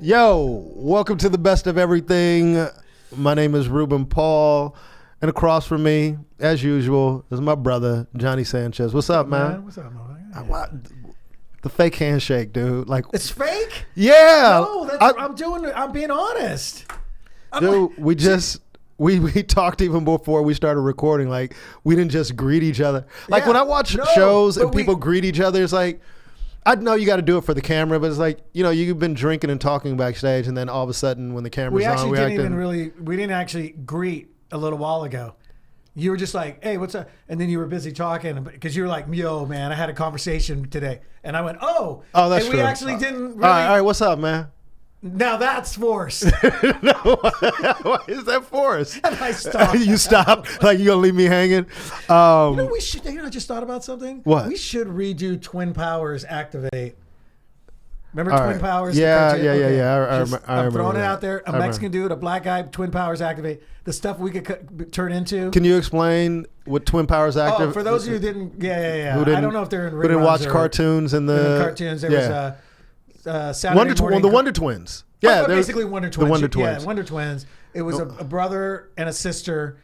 Yo, welcome to the best of everything. My name is Ruben Paul, and across from me, as usual, is my brother, Johnny Sanchez. What's up, man? What's up, man? The fake handshake, dude. Like, it's fake? Yeah. No, I'm being honest. Dude, we talked even before we started recording. Like, we didn't just greet each other. Like, when I watch shows and people greet each other, it's like, I know you got to do it for the camera, but it's like, you know, you've been drinking and talking backstage, and then all of a sudden when the camera's on, we didn't actually greet a little while ago. You were just like, hey, what's up? And then you were busy talking because you were like, yo, man, I had a conversation today. And I went, oh, that's and true. We actually didn't really. All right, what's up, man? Now that's forced. No, why is that forced? And I stopped. You stopped? Like, you gonna leave me hanging? We should. I just thought about something. What? We should redo Twin Powers Activate. Remember All Twin right. Powers? Yeah. I'm throwing it out there. A Mexican dude, a black guy, Twin Powers Activate. The stuff we could turn into. Can you explain what Twin Powers Activate? Oh, for those of you who didn't, yeah. I don't know if they're in. Who didn't watch cartoons and the cartoons? There was Saturday morning. The Wonder Twins. Yeah, basically Wonder Twins. The Wonder Twins. Yeah, Wonder Twins. It was a brother and a sister,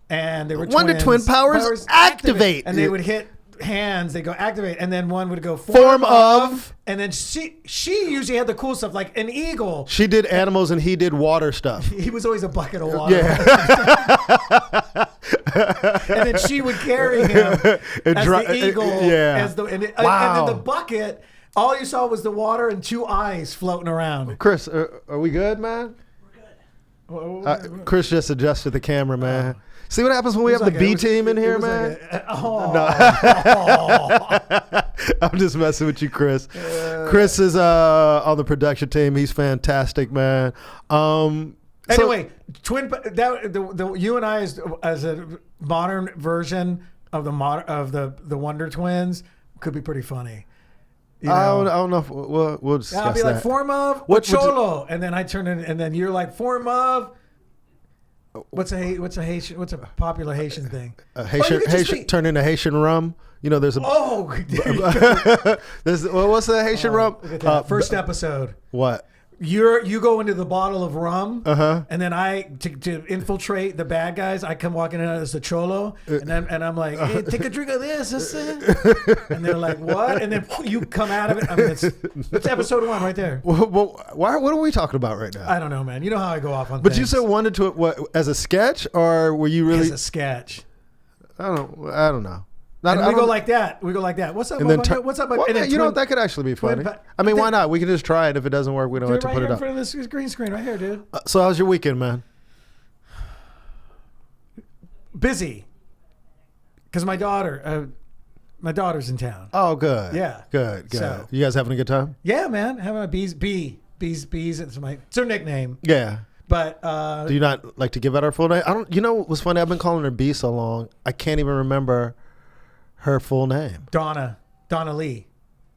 and they were Wonder twins. Twin Powers Activate. And they would hit hands. They go activate, and then one would go form of. And then she usually had the cool stuff like an eagle. She did animals, and he did water stuff. He was always a bucket of water. Yeah. And then she would carry him as the eagle. Yeah. And then the bucket. All you saw was the water and two eyes floating around. Chris, are we good, man? We're good. Chris just adjusted the camera, man. See what happens when we have the B team in here, man? No. I'm just messing with you, Chris. Chris is on the production team. He's fantastic, man. Anyway, you and I as a modern version of the Wonder Twins could be pretty funny. I don't know if we'll discuss that. I'll be like, form of what Cholo, and then I turn in, and then you're like, form of what's a popular Haitian thing? Haitian turn into Haitian rum. You know, there's a what's the Haitian rum? First episode. What? You go into the bottle of rum, and then to infiltrate the bad guys, I come walking in as the cholo, and I'm like, hey, take a drink of this, and they're like, what? And then you come out of it. I mean, it's episode 1 right there. Well, what are we talking about right now? I don't know, man. You know how I go off on But things. you said wanted to what as a sketch, or were you really as a sketch? I don't know. We go like that. What's up? What's up? Well, you know what? That could actually be funny. I mean, why not? We can just try it. If it doesn't work, we don't have to put it up. Do it right here in front of this green screen right here, dude. So how's your weekend, man? Busy. Because my daughter's in town. Oh, good. Yeah. Good. So, you guys having a good time? Yeah, man. Having a bees. It's her nickname. Yeah. But do you not like to give out her full name? I don't. You know what was funny? I've been calling her B so long, I can't even remember her full name. Donna Lee.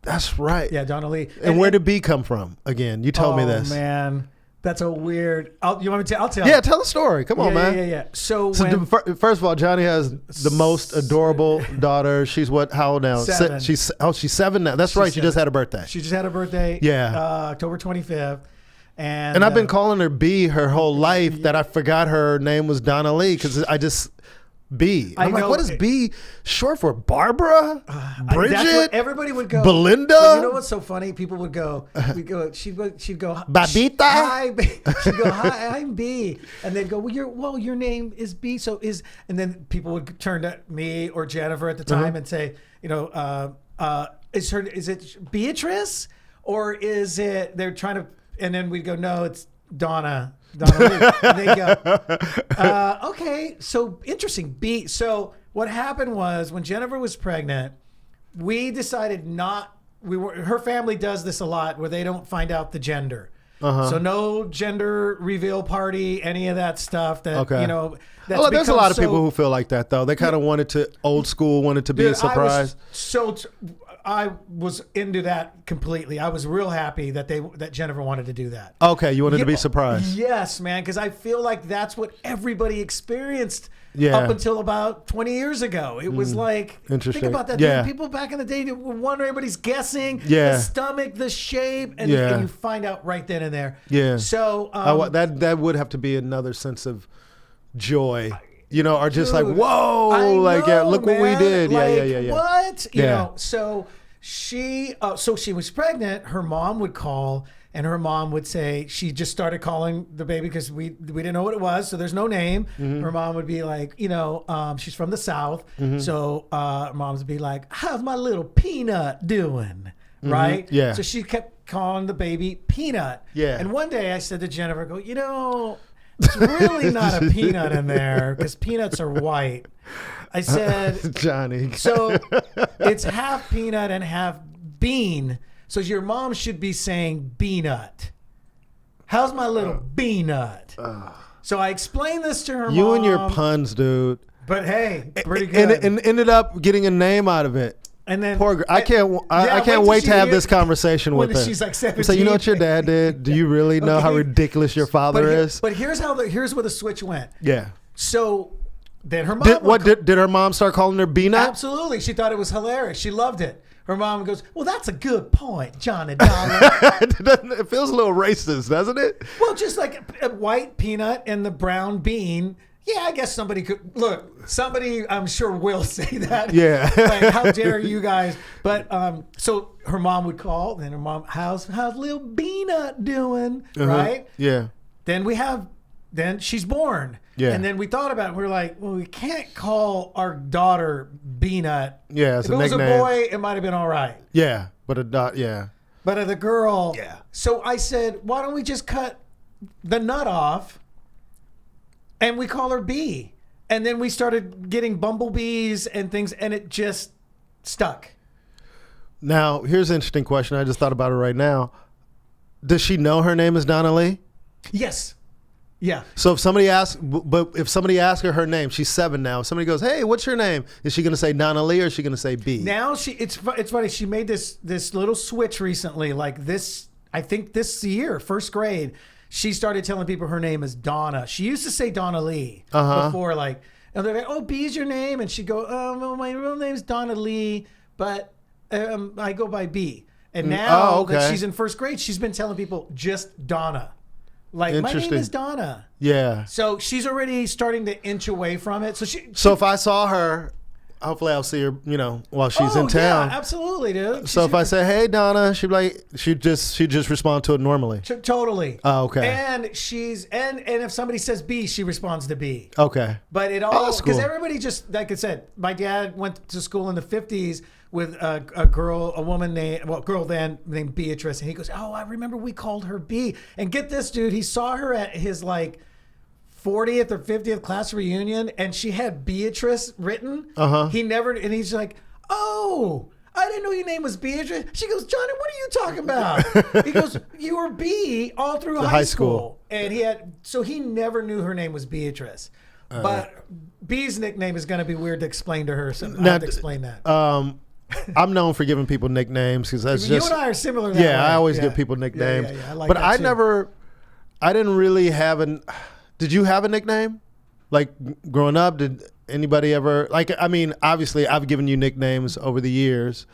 That's right. Yeah, Donna Lee. And where did B come from? Again, you told me this. Oh man, that's a weird. You want me to? I'll tell. Yeah, tell the story. Come on, man. Yeah. So first of all, Johnny has the most adorable daughter. She's how old now? 7. She's 7 now. That's right. She just had a birthday. She just had her birthday. Yeah. October 25th. And I've been calling her B her whole life. That I forgot her name was Donna Lee because I just. B. I'm like, what is B short for? Barbara? Bridget? That's what everybody would go. Belinda? But you know what's so funny? People would go. She'd go. Babita? Hi. She'd go. Hi, I'm B. And they'd go. Your name is B. So and then people would turn to me or Jennifer at the time and say, is it Beatrice or is it? They're trying to. And then we'd go, no, it's Donna Lee. And they go, okay, so interesting. B. So what happened was when Jennifer was pregnant, we decided her family does this a lot where they don't find out the gender. So no gender reveal party, any of that stuff that, there's a lot of people who feel like that though. They kind of wanted to be a surprise. I was into that completely. I was real happy that Jennifer wanted to do that. Okay, you wanted to be surprised. Yes, man, because I feel like that's what everybody experienced Yeah. up until about 20 years ago. It was like, Interesting. think about that. Yeah. People back in the day were wondering, everybody's guessing Yeah. the stomach, the shape, and you find out right then and there. Yeah. So that would have to be another sense of joy. You know, or just like, Dude, whoa, I like, know, look what we man. did. Like, Yeah. What? You Yeah. know, so she was pregnant. Her mom would call, and her mom would say, she just started calling the baby because we didn't know what it was, so there's no name. Mm-hmm. Her mom would be like, she's from the South, so moms would be like, how's my little Peanut doing? Right? Yeah. So she kept calling the baby Peanut. Yeah. And one day I said to Jennifer, it's really not a peanut in there because peanuts are white. I said, Johnny. so it's half peanut and half bean. So your mom should be saying beanut. How's my little beanut? So I explained this to her You mom. and your puns, dude. But hey, pretty good. And ended up getting a name out of it. And then Poor girl. I can't wait to have this conversation with her. She's like 17. So you know what your dad did? Do you really know how ridiculous your father is? But here's where the switch went. Yeah. So then her mom did her mom start calling her Beanut? Absolutely. She thought it was hilarious. She loved it. Her mom goes, well, that's a good point, Johnny Dollar. It feels a little racist, doesn't it? Well, just like a white peanut and the brown bean. Yeah, I guess somebody could look. Somebody, I'm sure, will say that. Yeah. Like, how dare you guys? But so her mom would call, and her mom, how's little Beanut doing? Right? Yeah. Then she's born. Yeah. And then we thought about it. We were like, well, we can't call our daughter Beanut. Yeah, it's if a it was nickname. a boy, it might have been all right. Yeah, but yeah. But the girl. Yeah. So I said, why don't we just cut the nut off? And we call her B. And then we started getting bumblebees and things, and it just stuck. Now, here's an interesting question. I just thought about it right now. Does she know her name is Donna Lee? Yes. Yeah. So if somebody asks her name, she's 7 now. If somebody goes, hey, what's your name? Is she going to say Donna Lee or is she going to say B? Now it's funny. She made this little switch recently, like this, I think this year, first grade. She started telling people her name is Donna. She used to say Donna Lee before, like, and they're like, "Oh, B's your name," and she'd go, "Oh, my real name's Donna Lee, but I go by B." And now that she's in first grade, she's been telling people just Donna. Like, my name is Donna. Yeah. So she's already starting to inch away from it. So if I saw her, hopefully I'll see her, while she's in town. Yeah, absolutely, dude. So if I say, "Hey, Donna," she'd just respond to it normally. Totally. Oh, okay. And and if somebody says B, she responds to B. Okay. But it all that's because cool. everybody just, like I said, my dad went to school in the 50s with a woman named Beatrice, and he goes, "Oh, I remember we called her B." And get this, dude, he saw her at his like 40th or 50th class reunion, and she had Beatrice written. And he's like, "Oh, I didn't know your name was Beatrice." She goes, "Johnny, what are you talking about?" He goes, "You were B all through high school." And he never knew her name was Beatrice. But B's nickname is going to be weird to explain to her, so I have to explain that. I'm known for giving people nicknames because that's you just. and I are similar. That way. I always give people nicknames. Yeah. I like but that too. I didn't really have an. Did you have a nickname? Like growing up, did anybody ever obviously I've given you nicknames over the years.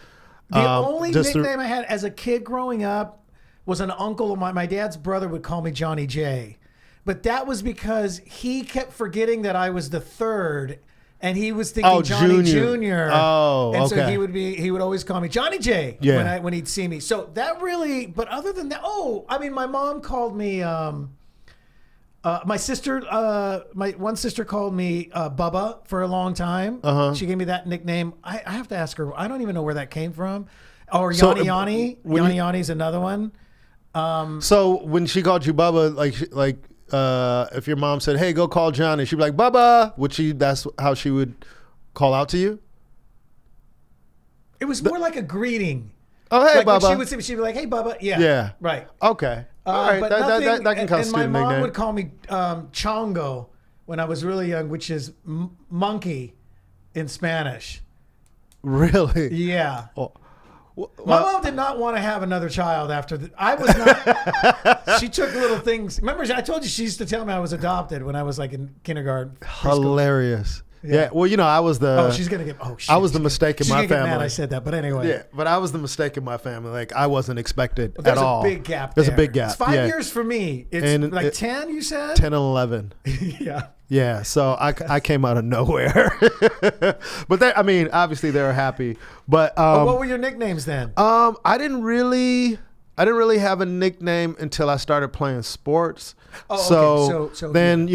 The only nickname I had as a kid growing up was an uncle of mine. My dad's brother would call me Johnny J. But that was because he kept forgetting that I was the third, and he was thinking Johnny Jr. Oh, and okay. so he would always call me Johnny J. Yeah. when he'd see me. So that really, but other than that, my mom called me. My sister, my one sister called me Bubba for a long time. She gave me that nickname. I have to ask her. I don't even know where that came from. Or Yanni Yanni. Yanni Yanni's another one. So when she called you Bubba, if your mom said, "Hey, go call Johnny," she'd be like, "Bubba." That's how she would call out to you? It was more like a greeting. Oh, hey, like Bubba. she'd be like, "Hey, Bubba." Yeah. Yeah. Right. Okay. All right. But That can constitute a And my mom nickname. would call me Chongo when I was really young, which is monkey in Spanish. Really? Yeah. Oh. My mom did not want to have another child after I was not. She took little things. Remember, I told you she used to tell me I was adopted when I was like in kindergarten. Hilarious. Yeah. Well, I was the. Oh, she's gonna get. Oh, shit. I was the mistake in my family. Get mad I said that, but anyway. Yeah, but I was the mistake in my family. Like I wasn't expected at all. There's a big gap. There's a big gap. It's 5 years for me. It's like 10. You said 10 and 11. Yeah. Yeah. So I came out of nowhere. But obviously they were happy. But what were your nicknames then? I didn't really have a nickname until I started playing sports. Oh, okay. So then,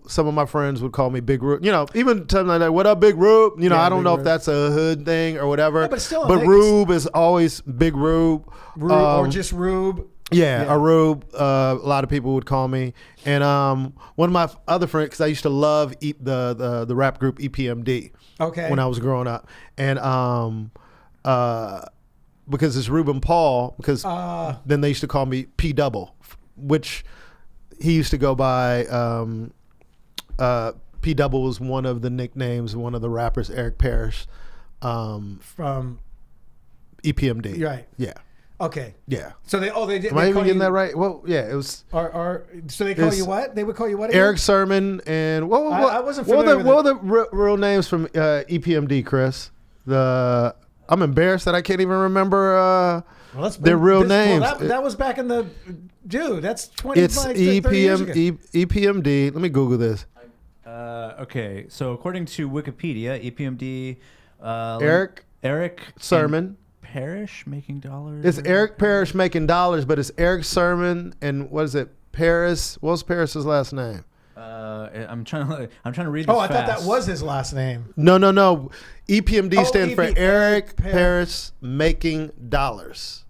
some of my friends would call me Big Rube. Even telling me like, what up, Big Rube? I don't know if that's a hood thing or whatever. Yeah, but still, Rube is always Big Rube. Or just Rube. Yeah, a Rube. A lot of people would call me. And one of my other friends, because I used to love the rap group EPMD. Okay. When I was growing up. And because it's Ruben Paul, because then they used to call me P Double, which he used to go by. P Double was one of the nicknames of one of the rappers, Eric Parrish, from EPMD. Right. Yeah. Okay. Yeah. So they did. Am I even getting that right? Well, yeah, it was. So they call you what? They would call you what? Again? Eric Sermon and what? I wasn't familiar with what were the real names from EPMD, Chris? I'm embarrassed that I can't even remember their real names. Well, that was back in the that's 30 years ago. EPMD. Let me Google this. Okay, so according to Wikipedia, EPMD, Eric Sermon. Parrish making dollars. It's Eric Parrish making dollars, but it's Eric Sermon and what is it? Paris. What's Paris's last name? I'm trying to read. I thought that was his last name. No. EPMD stands for Eric Paris making dollars.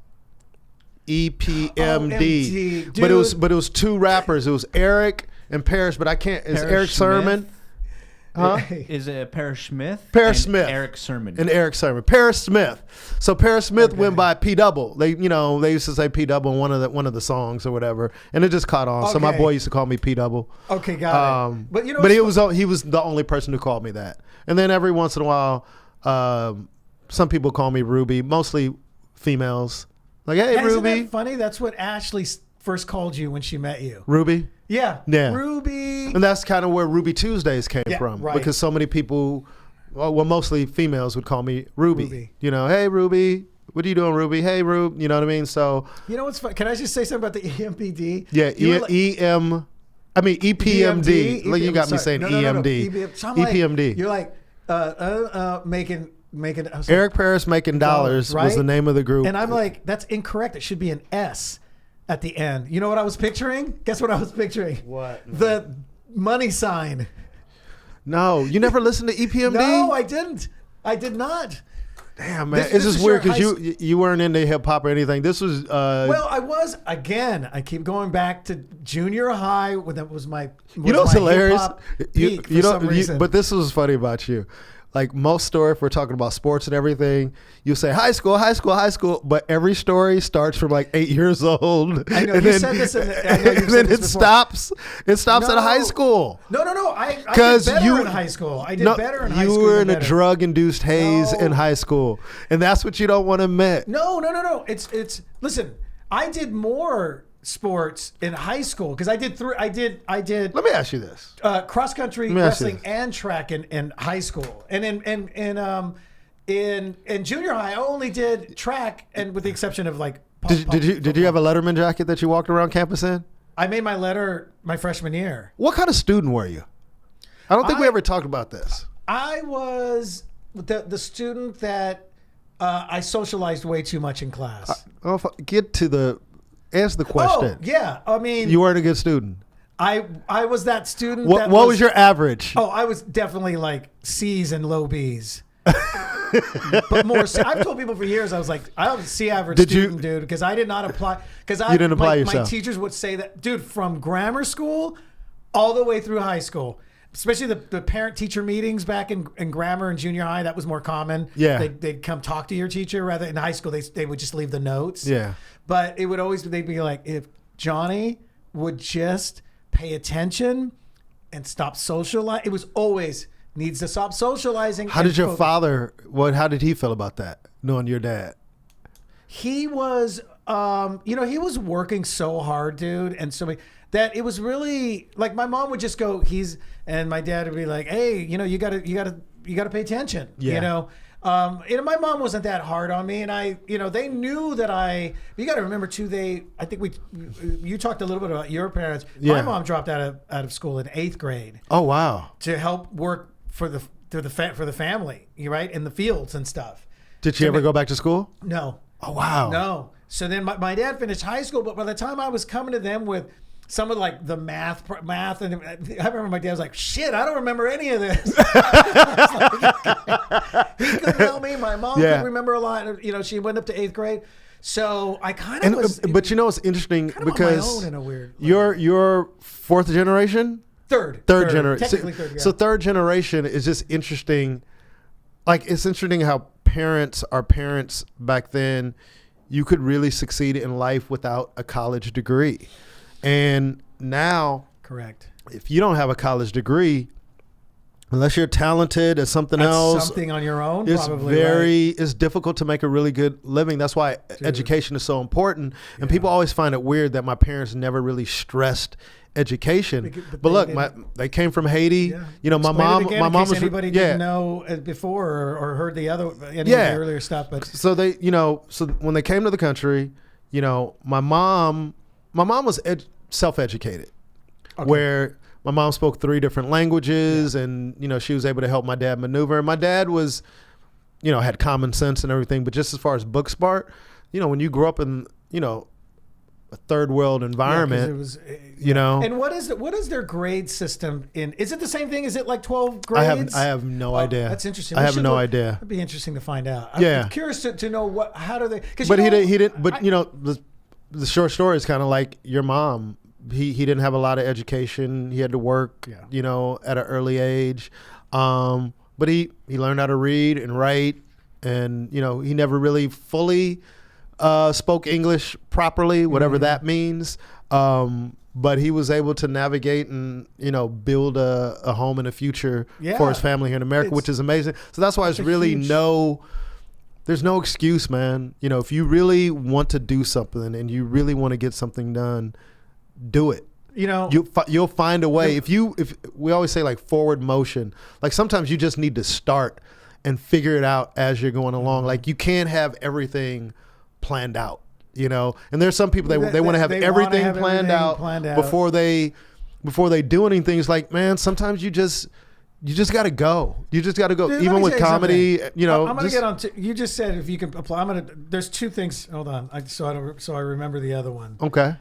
EPMD. But it was two rappers. It was Eric and Paris, but I can't. It's Eric Sermon. Huh? Is it Parrish Smith? Parrish Smith. Eric Sermon. And Eric Sermon. Parrish Smith. So Parrish Smith went by P Double. They used to say P Double in one of the songs or whatever, and it just caught on. Okay. So my boy used to call me P Double. Okay, got it. But he was the only person who called me that. And then every once in a while, some people call me Ruby, mostly females. Like, hey, Ruby. Isn't that funny? That's what Ashley first called you when she met you. Ruby? Yeah. Ruby. And that's kind of where Ruby Tuesdays came from. Right. Because so many people, mostly females would call me Ruby. Hey, Ruby. What are you doing, Ruby? Hey, Rube. You know what I mean? So. You know what's fun? Can I just say something about the EMPD? Yeah, EPMD. Like you got me saying EMD. So EPMD. You're like, making Eric Paris making dollars right? was the name of the group. And I'm like, that's incorrect. It should be an S at the end. You know what I was picturing? Guess what I was picturing? What? The money sign. No, you never listened to EPMD? No, I didn't. I did not. Damn, man. It's just weird because you weren't into hip hop or anything. This was. Well, I was. Again, I keep going back to junior high when that was my. What's hilarious? For some reason. But this was funny about you. Like most story, if we're talking about sports and everything, you say high school, but every story starts from like 8 years old. I know, and you then, said this, and then it stops. It stops at high school. No. I did better in high school. I did better in high school. You were in a drug-induced haze in high school, and that's what you don't want to admit. No. It's listen. I did more sports in high school because I did. Let me ask you this: cross country, wrestling, and track in high school, and in junior high, I only did track, and with the exception of like. Did you have a Letterman jacket that you walked around campus in? I made my letter my freshman year. What kind of student were you? I don't think we ever talked about this. I was the student that I socialized way too much in class. Answer the question. Oh, yeah. I mean, you weren't a good student. I was that student. What was your average? Oh, I was definitely like C's and low B's. But more. I've told people for years I was a C average student, dude, because I did not apply. Because you didn't apply yourself. My teachers would say that, dude, from grammar school all the way through high school. Especially the parent-teacher meetings back in grammar and junior high, that was more common. Yeah, they'd come talk to your teacher rather. In high school, they would just leave the notes. Yeah, but it would always they'd be like, if Johnny would just pay attention and stop socializing. It was always needs to stop socializing. How did your father? How did he feel about that? Knowing your dad. he was, he was working so hard, dude, and so many, that it was really like my mom would just go, and my dad would be like, hey, you gotta pay attention, my mom wasn't that hard on me, and they knew that you got to remember too, I think you talked a little bit about your parents. My mom dropped out of school in 8th grade. Oh, wow. To help work for the family, right? In the fields and stuff. Did she ever go back to school? No. Oh, wow. No. So then my dad finished high school, but by the time I was coming to them with some of like the math, and I remember my dad was like, "Shit, I don't remember any of this." He couldn't tell me. My mom could remember a lot. She went up to 8th grade, so I kind of was. But it's interesting because on my own in a weird way. You're 4th generation. Third generation. Technically third. Yeah. So 3rd generation is just interesting. Like it's interesting how our parents back then, you could really succeed in life without a college degree. And now, correct. If you don't have a college degree, unless you're talented at something else, something on your own, it's probably it's difficult to make a really good living. That's why education is so important. And people always find it weird that my parents never really stressed education. But look, they came from Haiti. Yeah. My mom was anybody didn't know before or heard the earlier stuff. But so so when they came to the country, my mom was self-educated, where my mom spoke 3 different languages, and she was able to help my dad maneuver. And my dad was, had common sense and everything. But just as far as book smart, when you grow up in a third world environment, it was, And what is their grade system in? Is it the same thing? Is it like 12 grades? I have no idea. That's interesting. I have no idea. It'd be interesting to find out. I'm curious to know how do they? But he didn't. But the short story is kind of like your mom. He didn't have a lot of education. He had to work, at an early age. But he learned how to read and write, and he never really fully spoke English properly, whatever that means. But he was able to navigate and build a home and a future for his family here in America, which is amazing. So that's why it's really there's no excuse, man. If you really want to do something and you really want to get something done, do it. You'll find a way. If we always say like forward motion, like sometimes you just need to start and figure it out as you're going along. Like you can't have everything planned out, and there's some people they want to have everything planned out before they do anything. It's like, man, sometimes you just got to go. You just got to go. Dude, even with comedy, I'm going to get on you just said if you can apply. There's 2 things. Hold on. So I remember the other one. Okay.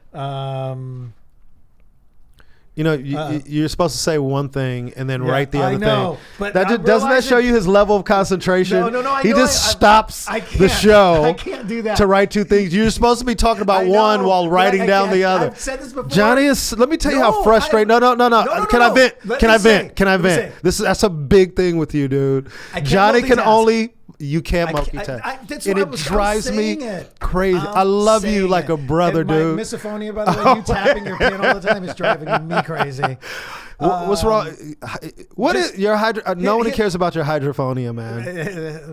You're supposed to say one thing and then write the other thing. But doesn't that show you his level of concentration? No. He just stops the show. I can't do that to write 2 things. You're supposed to be talking about one while writing down the other. I've said this before. Johnny is. Let me tell you how frustrating. No. Can I vent? Can I vent? That's a big thing with you, dude. Johnny can only. You can't multitask. And it drives me crazy. I love you like a brother, dude. My misophonia, by the way, you tapping your pen all the time is driving me crazy. What's wrong? What is your no one cares about your hydrophonia, man.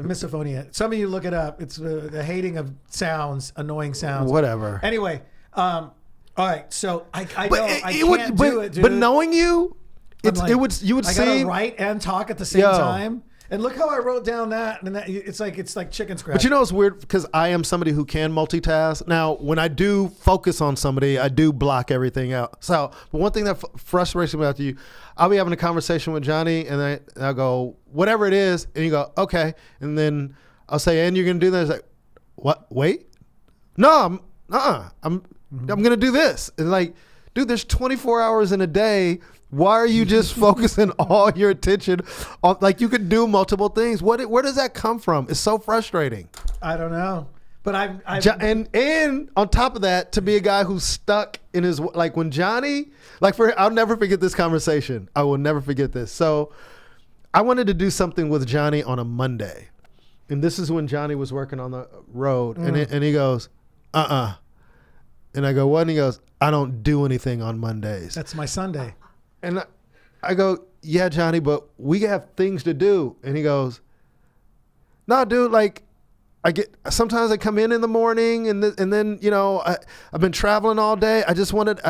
Misophonia. Some of you look it up. It's the hating of sounds, annoying sounds. Whatever. Anyway, all right. So I can't do it, dude. But knowing you, you would I gotta write and talk at the same time. And look how I wrote down that, and it's like chicken scratch. But it's weird because I am somebody who can multitask. Now, when I do focus on somebody, I do block everything out. So, but one thing that frustrates me about you, I'll be having a conversation with Johnny, and I'll go, whatever it is, and you go, okay, and then I'll say, and you're gonna do that? It's like, what? Wait, no, I'm gonna do this, and like, dude, there's 24 hours in a day. Why are you just focusing all your attention on, like, you could do multiple things? Where does that come from? It's so frustrating. I don't know. But and on top of that, to be a guy who's stuck in his, like when Johnny, I'll never forget this conversation. I will never forget this. So I wanted to do something with Johnny on a Monday. And this is when Johnny was working on the road. And he goes, And I go, what? And he goes, I don't do anything on Mondays. That's my Sunday. And I go, yeah, Johnny, but we have things to do. And he goes, no, dude, like, sometimes I come in the morning and then, you know, I've been traveling all day. I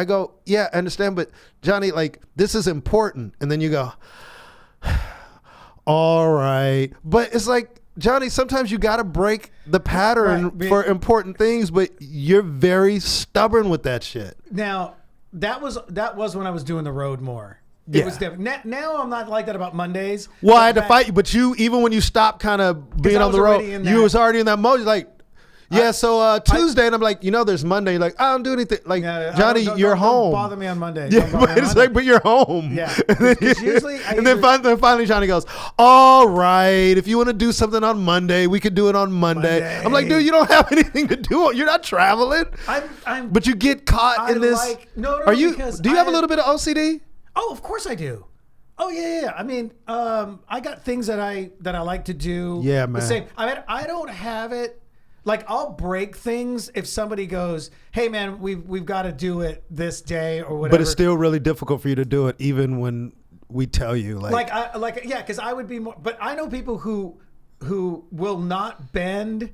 go, yeah, I understand. But Johnny, like, this is important. And then you go, all right. But it's like, Johnny, sometimes you got to break the pattern for important things, but you're very stubborn with that shit. Now, that was when I was doing the road more. It was different. Now I'm not like that about Mondays. Well, I had to fight you, but you, even when you stopped kind of being on the road, you was already in that mode. You're like, Tuesday, and I'm like, you know, there's Monday. You're like, I don't do anything. Like, Johnny, you're home. Don't bother me on Monday. Yeah, but you're home. Yeah. And then finally Johnny goes, all right, if you want to do something on Monday, we could do it on Monday. I'm like, dude, you don't have anything to do. You're not traveling. But you get caught in this. Do you have a little bit of OCD? Oh, of course I do. Oh yeah. I mean, I got things that I like to do. Yeah, man. The same. I mean, I don't have it. Like, I'll break things if somebody goes, "Hey, man, we've got to do it this day or whatever." But it's still really difficult for you to do it, even when we tell you. Because I would be more. But I know people who will not bend.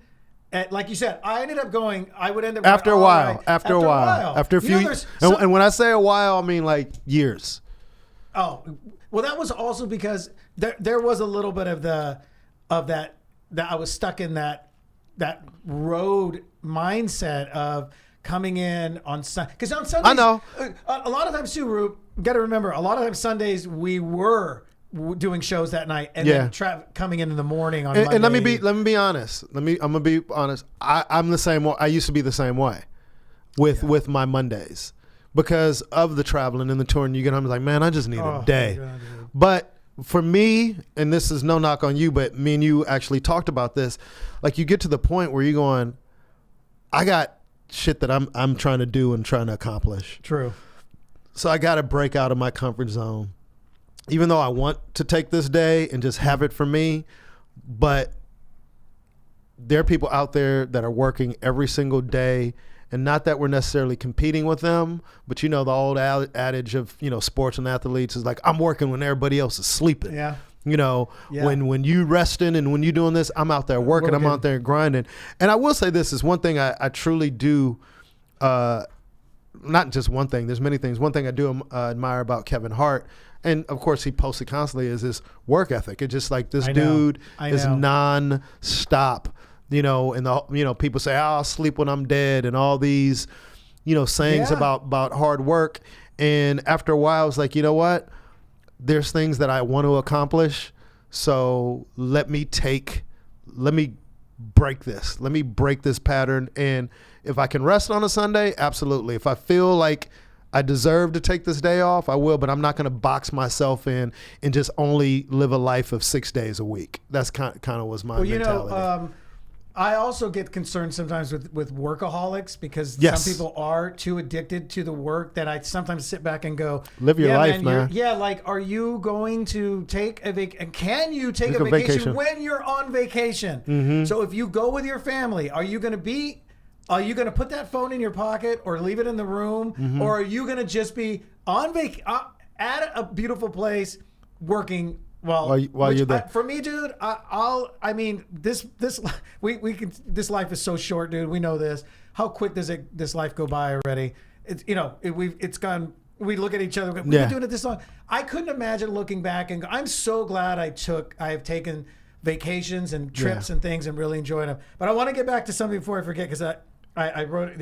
Like you said, I ended up going. I would end up after a while. Right, after a while. After a few. And when I say a while, I mean like years. Oh, well, that was also because there was a little bit of that I was stuck in that road mindset of coming in on Sunday. Because on Sundays, I know. A lot of times too, Rube, got to remember, a lot of times Sundays we were doing shows that night and then coming in the morning on Monday. And let me be honest. I'm gonna be honest. I'm the same way. I used to be the same way with my Mondays because of the traveling and the touring. You get home like, man, I just need a day. But for me, and this is no knock on you, but me and you actually talked about this. Like, you get to the point where you're going, I got shit that I'm trying to do and trying to accomplish. True. So I got to break out of my comfort zone. Even though I want to take this day and just have it for me, but there are people out there that are working every single day, and not that we're necessarily competing with them, but you know, the old adage of, you know, sports and athletes is like, I'm working when everybody else is sleeping. Yeah. You know, when you resting and when you doing this, I'm out there working. I'm out there grinding. And I will say this is one thing I truly do, not just one thing, there's many things. One thing I do admire about Kevin Hart, and of course he posts it constantly, is his work ethic. It's just like this dude is non-stop, you know, and people say, I'll sleep when I'm dead, and all these, you know, sayings about hard work. And after a while, it's like, you know what? There's things that I want to accomplish. So let me break this. Let me break this pattern. And if I can rest on a Sunday, absolutely. If I feel like I deserve to take this day off, I will, but I'm not going to box myself in and just only live a life of 6 days a week. That's kind of was my mentality. You know, I also get concerned sometimes with workaholics because some people are too addicted to the work that I sometimes sit back and go, live your life, man. Like, are you going to take a vacation? Can you take a vacation when you're on vacation? Mm-hmm. So if you go with your family, are you going to put that phone in your pocket or leave it in the room? Mm-hmm. Or are you going to just be on at a beautiful place working while you're there? For me, dude, this life is so short, dude. We know this. How quick does this life go by already? It's gone. We look at each other. We've been doing it this long. I couldn't imagine looking back and go, I'm so glad I have taken vacations and trips and things and really enjoyed them. But I want to get back to something before I forget, because I wrote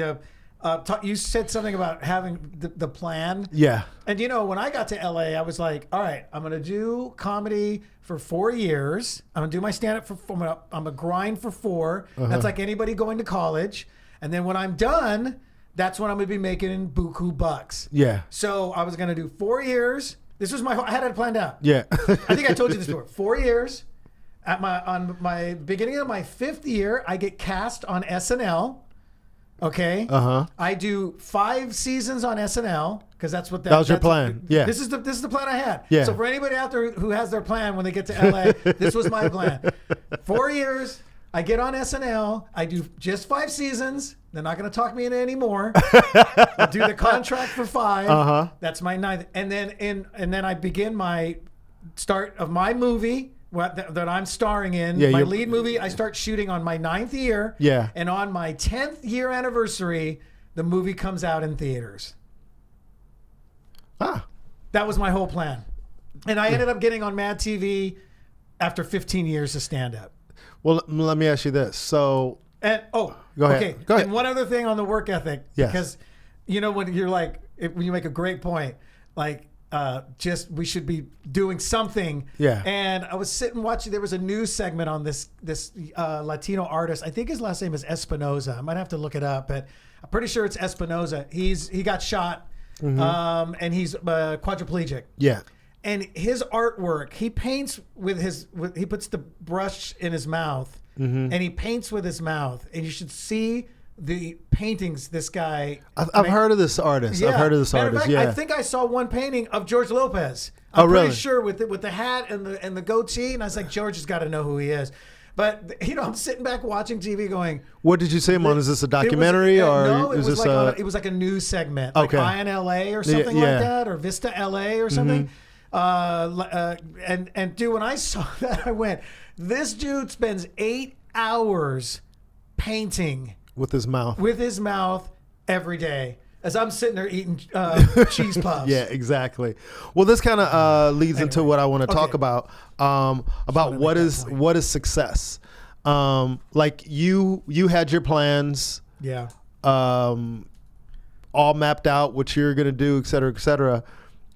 you said something about having the plan. Yeah. And you know, when I got to LA, I was like, all right, I'm going to do comedy for 4 years. I'm going to do my stand-up I'm going to grind for 4. Uh-huh. That's like anybody going to college. And then when I'm done, that's when I'm going to be making buku bucks. Yeah. So I was going to do 4 years. This was I had it planned out. Yeah. I think I told you this before. 4 years. On my beginning of my 5th year, I get cast on SNL. Okay. Uh-huh. I do 5 seasons on SNL because that was your plan. Yeah. This is the plan I had. Yeah. So for anybody out there who has their plan when they get to LA, this was my plan. 4 years, I get on SNL. I do just 5 seasons. They're not going to talk me into anymore. I'll do the contract for 5. Uh-huh. That's my 9th, and then I begin my start of my movie, that I'm starring in. Yeah, my you're- lead movie, I start shooting on my 9th year. Yeah. And on my 10th year anniversary, the movie comes out in theaters. Ah. That was my whole plan. And I ended up getting on Mad TV after 15 years of stand-up. Well, let me ask you this. So, And Go ahead. okay. Go ahead. And one other thing on the work ethic, Yes. because when you're like, when you make a great point, like just we should be doing something. Yeah. And I was sitting watching. There was a news segment on this Latino artist. I think his last name is Espinoza. I might have to look it up, but I'm pretty sure it's Espinoza. He got shot, and he's quadriplegic. yeah. And his artwork, he paints he puts the brush in his mouth, and he paints with his mouth. And you should see the paintings this guy. I've heard of this artist. Yeah. I've heard of this Matter of artist. fact, Yeah. I think I saw one painting of George Lopez. I'm really? pretty sure with the hat and the goatee. And I was like, George has got to know who he is. But I'm sitting back watching TV, going, What did you see him on? Is this a documentary no, or it is was this like it was like a news segment, like Okay. INLA or something Yeah. like that, or Vista LA or something. And dude, when I saw that, I went, this dude spends 8 hours painting with his mouth? with his mouth every day as I'm sitting there eating cheese puffs. Yeah, exactly. Well, this kind of leads into what I want to talk Okay. about make what that is point. what is success. Like you had your plans Yeah. all mapped out, what you're gonna do, et cetera,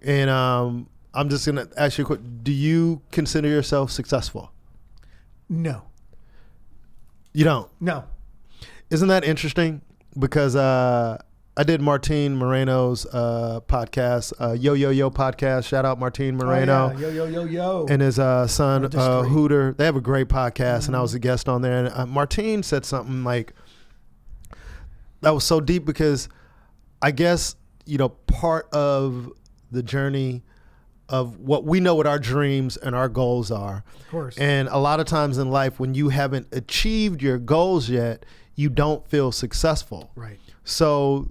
and I'm just gonna ask you a quick. Do you consider yourself successful? No. You don't. No. Isn't that interesting? Because I did Martin Moreno's podcast, Yo Yo Yo podcast. Shout out Martin Moreno. Oh, yeah. Yo. And his son, Artistry. Hooter. They have a great podcast, and I was a guest on there. And Martin said something like, that was so deep, because I guess, part of the journey of what we know what our dreams and our goals are. Of course. And a lot of times in life, when you haven't achieved your goals yet, you don't feel successful. Right. So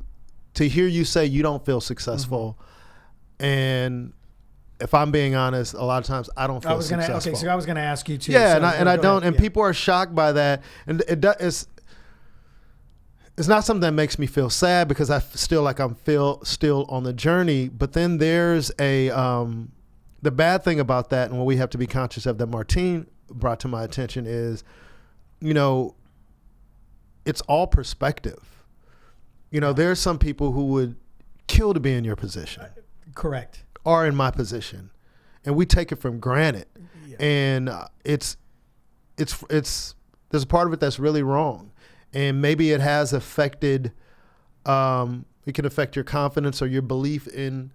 to hear you say you don't feel successful, and if I'm being honest, a lot of times I don't feel successful. Okay, so I was gonna ask you too. Yeah, so and I go don't, ahead. and Yeah. people are shocked by that, and it's not something that makes me feel sad, because I still like I'm still on the journey. But then there's the bad thing about that, and what we have to be conscious of, that Martine brought to my attention, is, it's all perspective. There's some people who would kill to be in your position. Correct. Or in my position, and we take it from granted. Yeah. And it's there's a part of it that's really wrong, and maybe it has affected. It can affect your confidence or your belief in,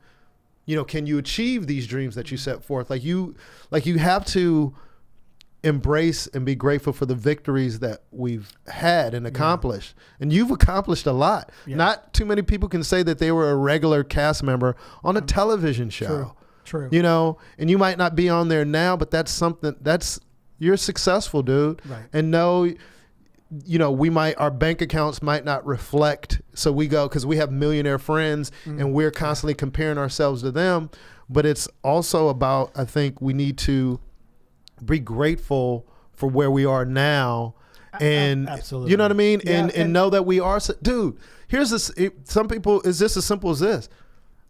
can you achieve these dreams that you set forth? Like you have to embrace and be grateful for the victories that we've had and accomplished. And you've accomplished a lot. Yeah. Not too many people can say that they were a regular cast member on a television show. True. And you might not be on there now, but that's something you're successful, dude. Right. And our bank accounts might not reflect. So we go, because we have millionaire friends and we're constantly comparing ourselves to them. But it's also about, I think we need to be grateful for where we are now, and Absolutely. you know what I mean, Yeah, and know that we are. Dude, here's this. Some people, is this as simple as this?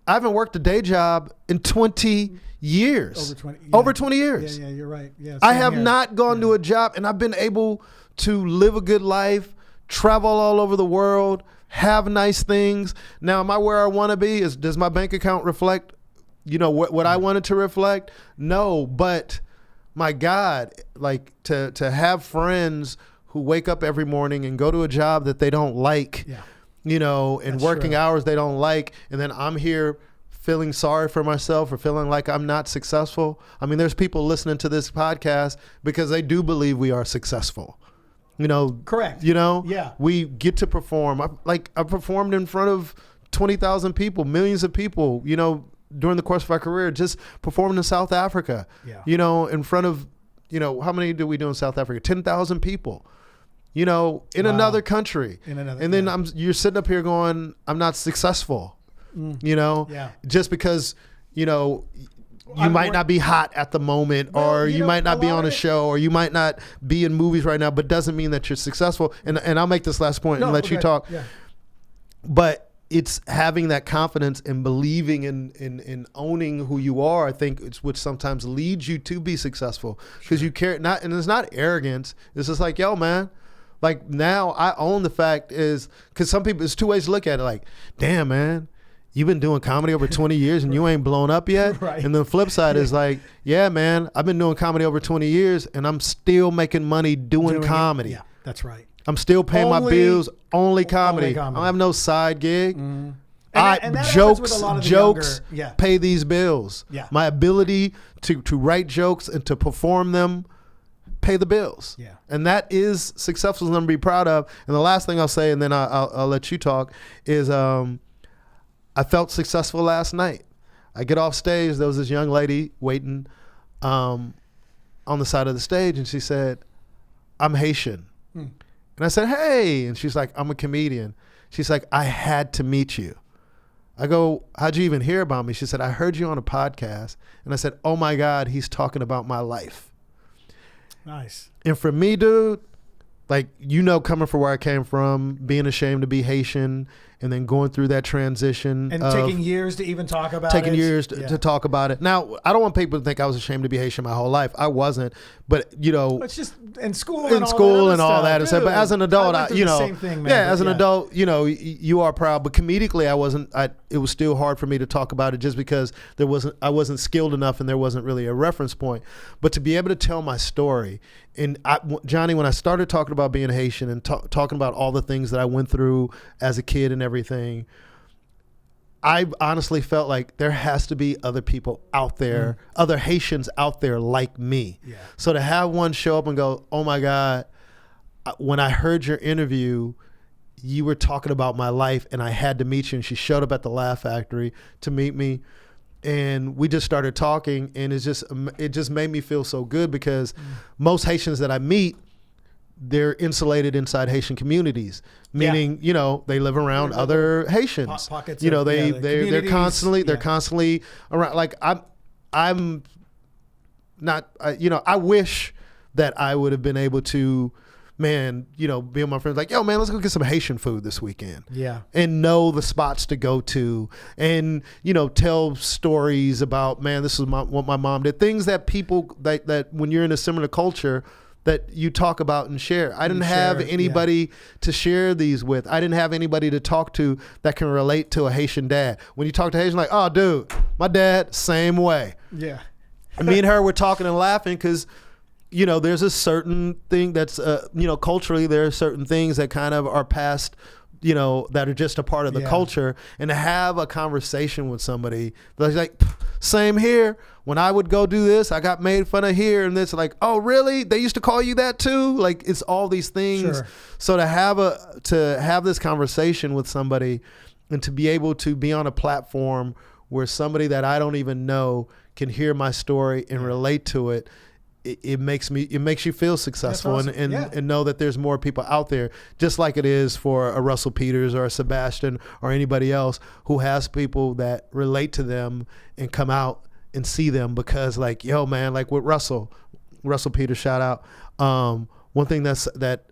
I haven't worked a day job in 20 years. Over 20 years. Yeah, you're right. Yeah, I same have here. not gone to a job, and I've been able to live a good life, travel all over the world, have nice things. Now, am I where I want to be? Does my bank account reflect, what I wanted to reflect? No, but my God, like to have friends who wake up every morning and go to a job that they don't like, and That's working true. hours they don't like, and then I'm here feeling sorry for myself or feeling like I'm not successful. I mean, there's people listening to this podcast because they do believe we are successful. Correct. Yeah. We get to perform. I performed in front of 20,000 people, millions of people, during the course of our career, just performing in South Africa, in front of, how many did we do in South Africa? 10,000 people, in another country. And then you're sitting up here going, I'm not successful, Yeah. just because, you might not be hot at the moment, or you might not be on a show, or you might not be in movies right now, but doesn't mean that you're successful. And I'll make this last point and let you talk. Yeah. But it's having that confidence and believing in owning who you are. I think it's which sometimes leads you to be successful, because you care not, and it's not arrogance. It's just like, yo, man, like now I own the fact is, because some people, there's two ways to look at it. Like, damn, man, you've been doing comedy over 20 years and you ain't blown up yet. Right. And the flip side is like, yeah, man, I've been doing comedy over 20 years and I'm still making money doing comedy. Yeah, that's right. I'm still paying my bills, only comedy. I don't have no side gig. And jokes younger, pay these bills. Yeah. My ability to write jokes and to perform them pay the bills. Yeah. And that is successful, something to be proud of. And the last thing I'll say, and then I'll let you talk, is I felt successful last night. I get off stage. There was this young lady waiting on the side of the stage, and she said, "I'm Haitian." And I said, "Hey." And she's like, "I'm a comedian." She's like, "I had to meet you." I go, "How'd you even hear about me?" She said, "I heard you on a podcast." And I said, "Oh my God, he's talking about my life." Nice. And for me, dude, like, coming from where I came from, being ashamed to be Haitian, and then going through that transition. And taking years to even talk about it. Taking years to talk about it. Now, I don't want people to think I was ashamed to be Haitian my whole life. I wasn't. But, It's just in school and all that. But as an adult, same thing, man, as an adult, you are proud. But comedically, I wasn't. It was still hard for me to talk about it, just because I wasn't skilled enough and there wasn't really a reference point. But to be able to tell my story, and Johnny, when I started talking about being Haitian and talking about all the things that I went through as a kid and everything, I honestly felt like there has to be other people out there, other Haitians out there like me. Yeah. So to have one show up and go, "Oh my God, when I heard your interview, you were talking about my life and I had to meet you." And she showed up at the Laugh Factory to meet me. And we just started talking, and it just made me feel so good, because most Haitians that I meet, they're insulated inside Haitian communities, meaning, they live around other Haitians. Pockets they're constantly around. Like I'm not, I wish that I would have been able to, man, be with my friends like, "Yo, man, let's go get some Haitian food this weekend." Yeah. And know the spots to go to, and, tell stories about, man, this is what my mom did. Things that people, that when you're in a similar culture, that you talk about and share. I didn't have anybody to share these with. I didn't have anybody to talk to that can relate to a Haitian dad. When you talk to Haitian, like, "Oh, dude, my dad, same way." Yeah. And me and her were talking and laughing, because there's a certain thing that's, culturally, there are certain things that kind of are passed, that are just a part of the culture. And to have a conversation with somebody that's like, "Same here. When I would go do this, I got made fun of here and this." Like, "Oh, really? They used to call you that too?" Like, it's all these things. Sure. So to have this conversation with somebody, and to be able to be on a platform where somebody that I don't even know can hear my story and relate to it, it makes you feel successful. Awesome. and know that there's more people out there, just like it is for a Russell Peters or a Sebastian or anybody else who has people that relate to them and come out and see them. Because, like, yo, man, like with Russell Peters, shout out. One thing that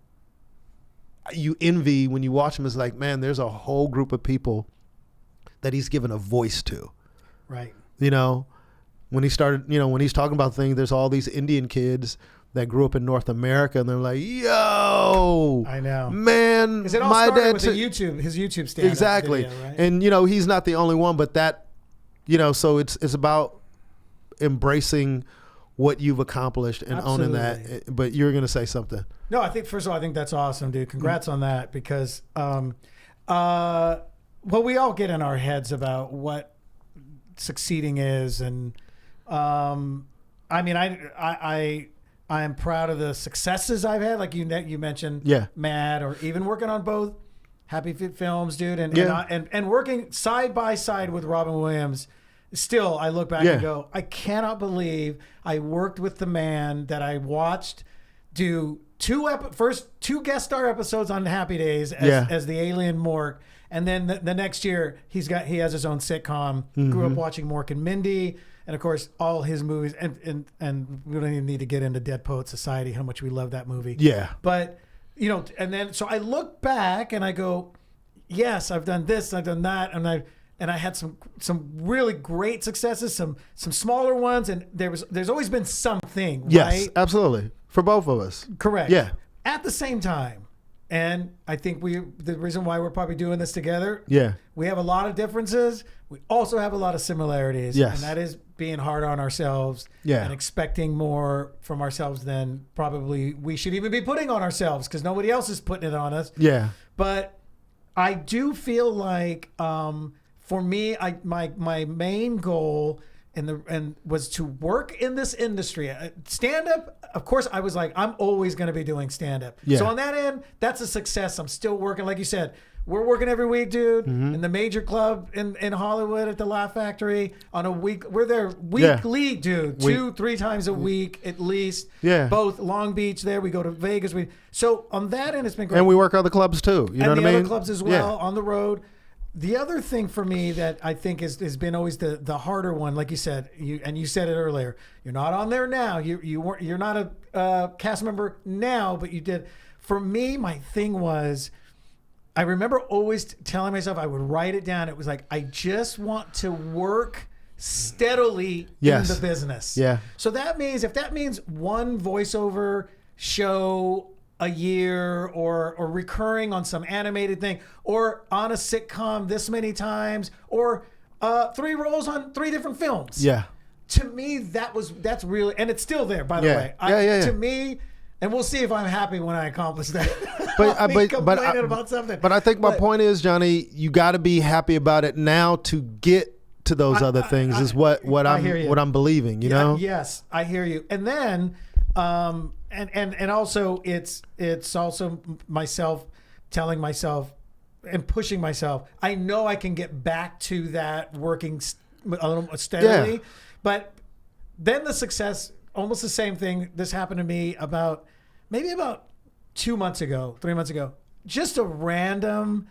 you envy when you watch him is like, man, there's a whole group of people that he's given a voice to. Right. When he started, when he's talking about things, there's all these Indian kids that grew up in North America, and they're like, "Yo, I know, man." Because it all started with his YouTube stand-up exactly, video, right? And he's not the only one, but that, so it's about embracing what you've accomplished and owning that. But you're gonna say something. No, I think first of all, I think that's awesome, dude. Congrats on that, because we all get in our heads about what succeeding is, and I mean, I am proud of the successes I've had, like you mentioned, Mad, or even working on both Happy Fit films, dude, and working side by side with Robin Williams. Still, I look back and go, I cannot believe I worked with the man that I watched do first two guest star episodes on Happy Days as the alien Mork, And then the next year he has his own sitcom. Grew up watching Mork and Mindy, and of course all his movies. And we don't even need to get into Dead Poet Society, how much we love that movie. Yeah. But and then so I look back and I go, yes, I've done this, I've done that, and I had some really great successes, some smaller ones, and there's always been something, Yes, right? absolutely. For both of us. Correct. Yeah. At the same time, and I think the reason why we're probably doing this together, Yeah. we have a lot of differences. We also have a lot of similarities. Yes. And that is being hard on ourselves Yeah. and expecting more from ourselves than probably we should even be putting on ourselves, because nobody else is putting it on us. Yeah. But I do feel like for me, my main goal was to work in this industry. Stand up, of course, I was like, I'm always going to be doing stand up. Yeah. So on that end, that's a success. I'm still working, like you said. We're working every week, dude, in the major club in Hollywood at the Laugh Factory on a week. We're there weekly, dude, 2-3 times a week at least. Yeah. Both Long Beach there. We go to Vegas. So on that end, it's been great. And we work other clubs too. You know what I mean? And the other clubs as well on the road. The other thing for me that I think has been always the harder one, like you said, you said it earlier. You're not on there now. You're not a cast member now, but you did. For me, my thing was, I remember always telling myself, I would write it down. It was like, I just want to work steadily in the business. Yeah. So if that means one voiceover show a year, or recurring on some animated thing, or on a sitcom this many times, or 3 roles on 3 different films. Yeah. To me, that's really, and it's still there, by the way. Yeah. To me, and we'll see if I'm happy when I accomplish that. But complaining about something. But I think my point is, Johnny, you got to be happy about it now to get to those other things. Is what I'm believing. You know. Yes, I hear you. And then, and also it's also myself telling myself and pushing myself. I know I can get back to that working a little steadily, but then the success, almost the same thing. This happened to me about 3 months ago. Just a random,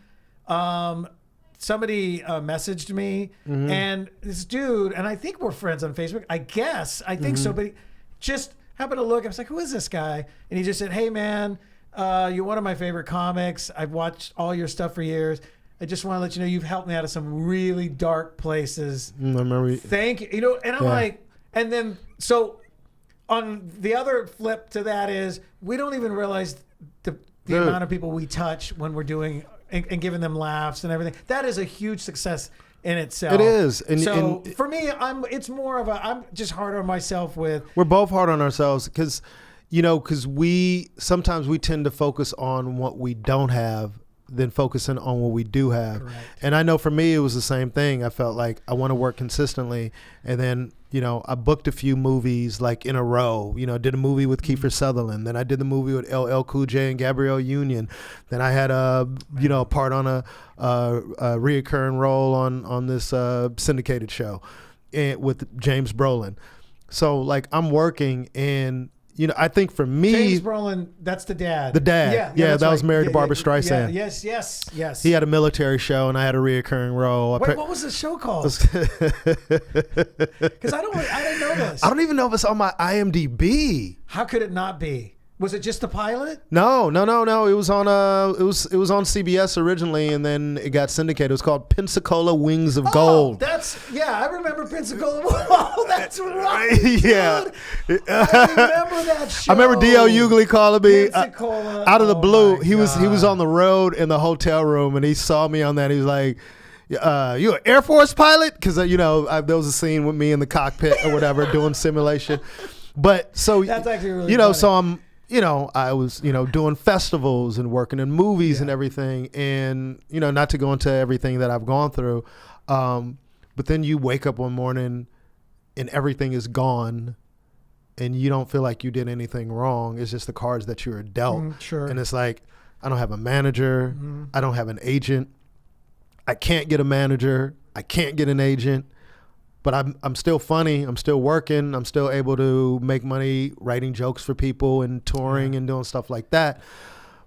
somebody messaged me, and this dude, and I think we're friends on Facebook. I think so, but just happened to look. I was like, who is this guy? And he just said, hey man, you're one of my favorite comics. I've watched all your stuff for years. I just want to let you know you've helped me out of some really dark places. I remember. Thank you. And I'm like, and then so on the other flip to that is, we don't even realize the amount of people we touch when we're doing and giving them laughs and everything. That is a huge success in itself. It is. And for me, it's more of I'm just hard on myself with. We're both hard on ourselves because we sometimes we tend to focus on what we don't have than focusing on what we do have. Correct. And I know for me, it was the same thing. I felt like I want to work consistently. And then, I booked a few movies like in a row, did a movie with Kiefer Sutherland. Then I did the movie with LL Cool J and Gabrielle Union. Then I had a part on a reoccurring role on this syndicated show with James Brolin. So like I'm working and, I think for me, James Brolin, that's the dad. The dad. Yeah, that was married to Barbara Streisand. Yes. He had a military show and I had a reoccurring role. Wait, what was the show called? Because I didn't know this. I don't even know if it's on my IMDb. How could it not be? Was it just the pilot? No. It was on it was on CBS originally, and then it got syndicated. It was called Pensacola Wings of Gold. I remember Pensacola. Oh, that's right. Yeah, dude. I remember that show. I remember D.L. Hughley calling me Pensacola. out of the blue. He was on the road in the hotel room, and he saw me on that. He was like, "You an Air Force pilot?" Because there was a scene with me in the cockpit or whatever doing simulation. But so that's actually really funny. So I'm. I was, doing festivals and working in movies and everything. And, not to go into everything that I've gone through. But then you wake up one morning and everything is gone and you don't feel like you did anything wrong. It's just the cards that you were dealt. Sure. And it's like, I don't have a manager. I don't have an agent. I can't get a manager. I can't get an agent. But I'm still funny. I'm still working. I'm still able to make money writing jokes for people and touring and doing stuff like that.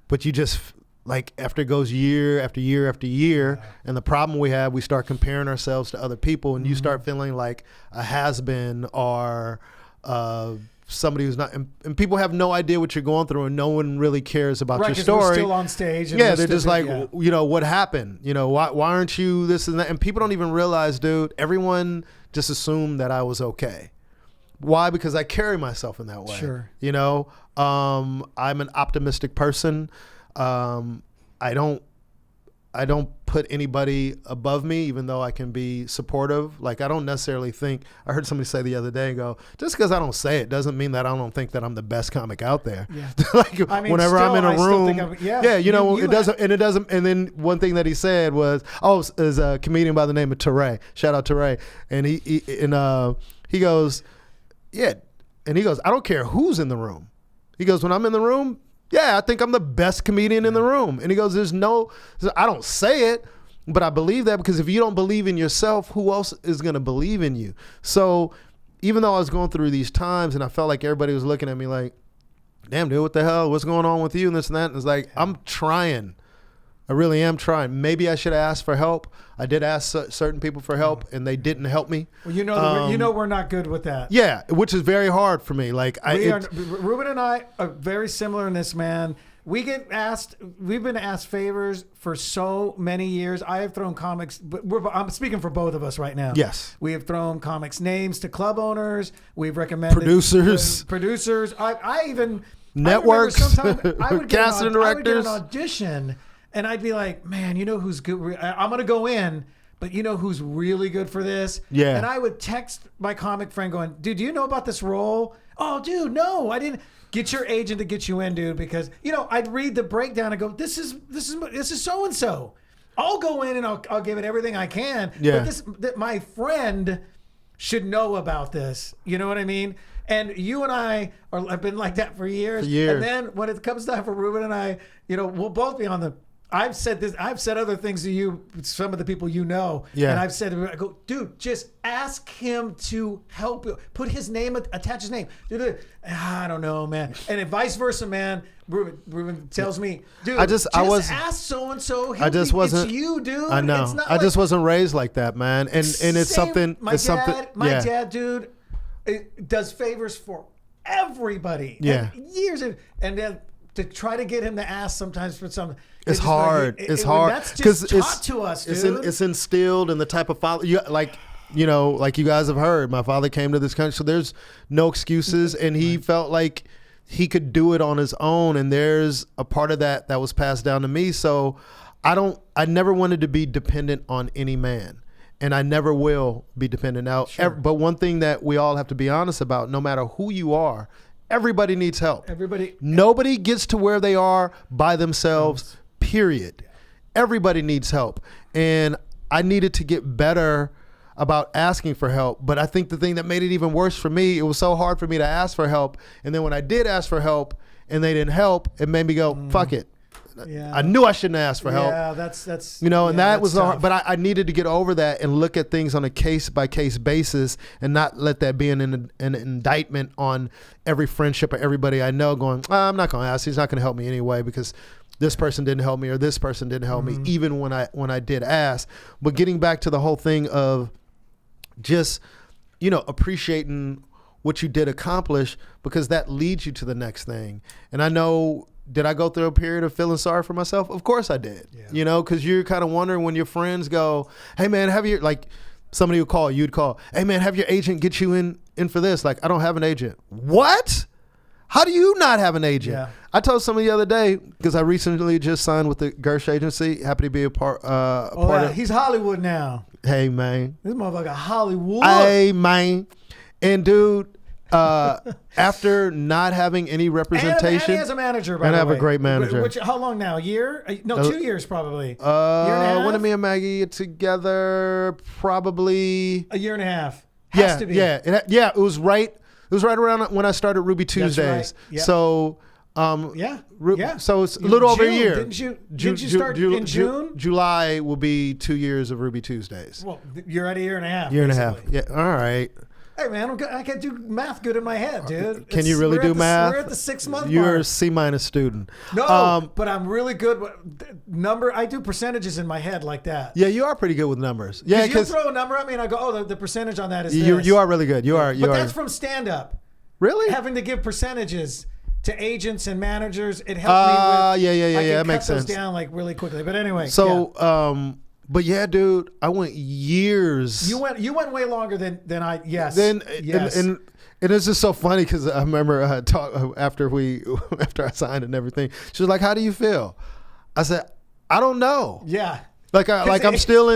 But you just like after it goes year after year after year, and the problem we start comparing ourselves to other people, and you start feeling like a has-been or somebody who's not, and people have no idea what you're going through, and no one really cares about your story. We're still on stage. And they're just like, you know, what happened? You know, why aren't you this and that? And people don't even realize, dude, everyone just assumed that I was okay. Why? Because I carry myself in that way. Sure. You know, I'm an optimistic person. I don't put anybody above me, even though I can be supportive. Like, I don't necessarily think, I heard somebody say the other day, go, just because I don't say it doesn't mean that I don't think that I'm the best comic out there. Yeah. Like, I mean, whenever I'm in a room, you know, it doesn't. And then one thing that he said was, is a comedian by the name of Teray. Shout out Teray. And he goes, yeah. And he goes, I don't care who's in the room. He goes, when I'm in the room, yeah, I think I'm the best comedian in the room. And he goes, I don't say it, but I believe that, because if you don't believe in yourself, who else is going to believe in you? So even though I was going through these times and I felt like everybody was looking at me like, damn, dude, what the hell? What's going on with you? And this and that. And it's like, I'm trying. I really am trying. Maybe I should have asked for help. I did ask certain people for help, and they didn't help me. Well, you know, we're not good with that. Yeah, which is very hard for me. Like, Ruben and I are very similar in this, man. We've been asked favors for so many years. I have thrown comics, but I'm speaking for both of us right now. Yes. We have thrown comics names to club owners. We've recommended producers. I even networks, I would get casting directors, an audition. And I'd be like, man, you know who's good? I'm going to go in, but you know who's really good for this? Yeah. And I would text my comic friend going, dude, do you know about this role? Oh, dude, no, I didn't. Get your agent to get you in, dude, because, you know, I'd read the breakdown and go, this is so-and-so. I'll go in and I'll give it everything I can. Yeah. But my friend should know about this. You know what I mean? And you and I have been like that for years. And then when it comes time for Ruben and I, you know, we'll both be on the, I've said other things to you, some of the people you know, and I've said, I go, dude, just ask him to help you. Put his name, attach his name. I don't know, man. And if vice versa, man, Ruben tells me, dude, I ask so-and-so. It's you, dude. I know. I just wasn't raised like that, man. And it's something. My dad, dude, does favors for everybody. Yeah. And years. And then to try to get him to ask sometimes for something. It's hard. It's hard. That's just taught to us, dude. It's instilled in the type of father. Like you guys have heard, my father came to this country, so there's no excuses, and he felt like he could do it on his own, and there's a part of that was passed down to me. So I never wanted to be dependent on any man, and I never will be dependent. Now, but one thing that we all have to be honest about, no matter who you are, everybody needs help. Nobody gets to where they are by themselves. Period. Everybody needs help. And I needed to get better about asking for help. But I think the thing that made it even worse for me, it was so hard for me to ask for help. And then when I did ask for help and they didn't help, it made me go, fuck it. Yeah. I knew I shouldn't ask for help. Yeah, that's and that was hard. But I needed to get over that and look at things on a case by case basis and not let that be an indictment on every friendship or everybody I know going, I'm not going to ask. He's not going to help me anyway because this person didn't help me or this person didn't help me, even when I did ask. But getting back to the whole thing of just, appreciating what you did accomplish, because that leads you to the next thing. And I know, did I go through a period of feeling sorry for myself? Of course I did. Yeah. Because you're kind of wondering when your friends go, hey man, somebody would call, you'd call, hey man, have your agent get you in for this. Like, I don't have an agent. What? How do you not have an agent? Yeah. I told somebody the other day, because I recently just signed with the Gersh agency, happy to be a part of. He's Hollywood now. Hey man. This motherfucker Hollywood. Hey man. And dude, after not having any representation, and he has a manager, by the way. And I have a great manager. How long now? A year? No, 2 years probably. Year and a half? When me and Maggie get together, probably a year and a half. Has to be. Yeah, it was right. It was right around when I started Ruby Tuesdays. That's right. Yep. So, so it's a little over a year. Didn't you start in June? July will be 2 years of Ruby Tuesdays. Well, you're at a year and a half. Year and a half. Yeah. All right. Hey man, I can do math good in my head, dude. Can you really do math? We're at the 6-month You're mark. a C- student. No, but I'm really good with I do percentages in my head like that. Yeah, you are pretty good with numbers. Yeah, because you throw a number at me and I go, oh, the percentage on that is this. You are really good. You are. But that's from stand up. Really? Having to give percentages to agents and managers, it helped me with. Yeah. That makes sense. sense. Down like really quickly. But anyway. So, but yeah, dude, I went years. You went way longer than I. Yes. Yes. And it's just so funny because I remember after I signed and everything. She was like, "How do you feel?" I said, "I don't know." Yeah. I'm still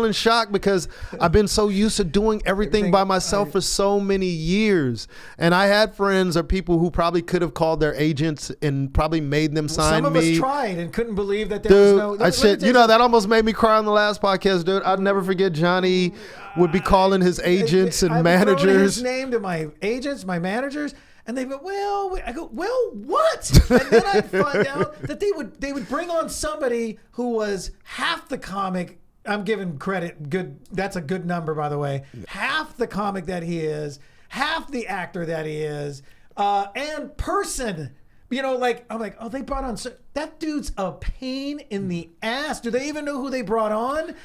in shock because I've been so used to doing everything by myself for so many years, and I had friends or people who probably could have called their agents and probably made them sign me. Some of us tried and couldn't believe that there was no. That almost made me cry on the last podcast, dude. I'd never forget Johnny would be calling his agents and managers. His name to my agents, my managers. And they go, well, I go, well, what? And then I'd find out that they would bring on somebody who was half the comic. I'm giving credit. Good. That's a good number, by the way. Half the comic that he is, half the actor that he is, and person. I'm like, oh, they brought on that dude's a pain in the ass. Do they even know who they brought on?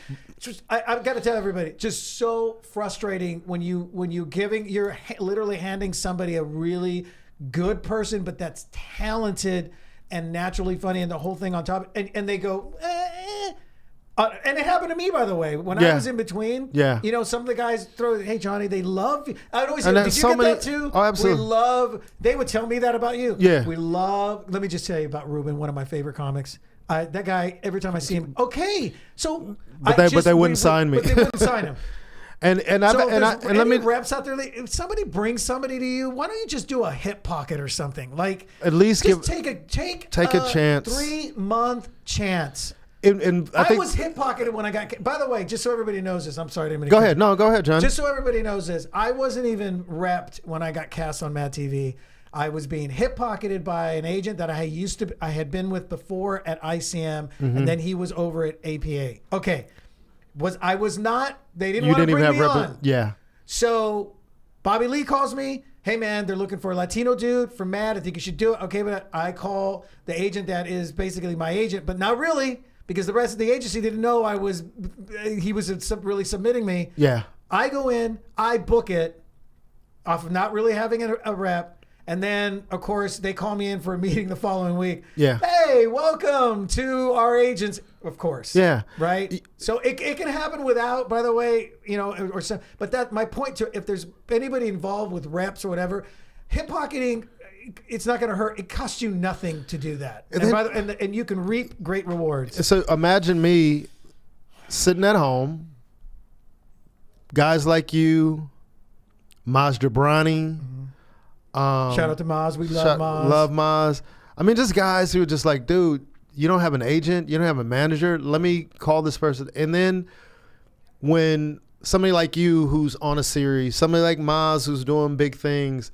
I've got to tell everybody, just so frustrating when you're literally handing somebody a really good person, but that's talented and naturally funny and the whole thing on top, and they go, and it happened to me, by the way, when I was in between. Yeah. Some of the guys throw, hey, Johnny, they love you. I'd always say, did you get that too? Oh, absolutely. They would tell me that about you. Yeah. Let me just tell you about Ruben, one of my favorite comics. That guy, every time I see him, okay. So, but they wouldn't sign me. But they wouldn't sign him. And let me reps out there. If somebody brings somebody to you, why don't you just do a hip pocket or something? Like at least take a chance, 3-month chance. And I was hip pocketed when I got. By the way, just so everybody knows this, I'm sorry. Go ahead. No, go ahead, John. Just so everybody knows this, I wasn't even repped when I got cast on Mad TV. I was being hip pocketed by an agent that I had been with before at ICM, and then he was over at APA. Okay, I was not. They didn't want to bring me on. Yeah. So Bobby Lee calls me. Hey man, they're looking for a Latino dude for Mad. I think you should do it. Okay, but I call the agent that is basically my agent, but not really. Because the rest of the agency didn't know he was really submitting me. Yeah. I go in, I book it off of not really having a rep. And then, of course, they call me in for a meeting the following week. Yeah. Hey, welcome to our agents. Of course. Yeah. Right? So it can happen without, by the way, or some. But that my point if there's anybody involved with reps or whatever, hip pocketing, it's not going to hurt. It costs you nothing to do that. And you can reap great rewards. So imagine me sitting at home, guys like you, Maz Jobrani. Shout out to Maz. We love Maz. Love Maz. I mean, just guys who are just like, dude, you don't have an agent. You don't have a manager. Let me call this person. And then when somebody like you who's on a series, somebody like Maz who's doing big things,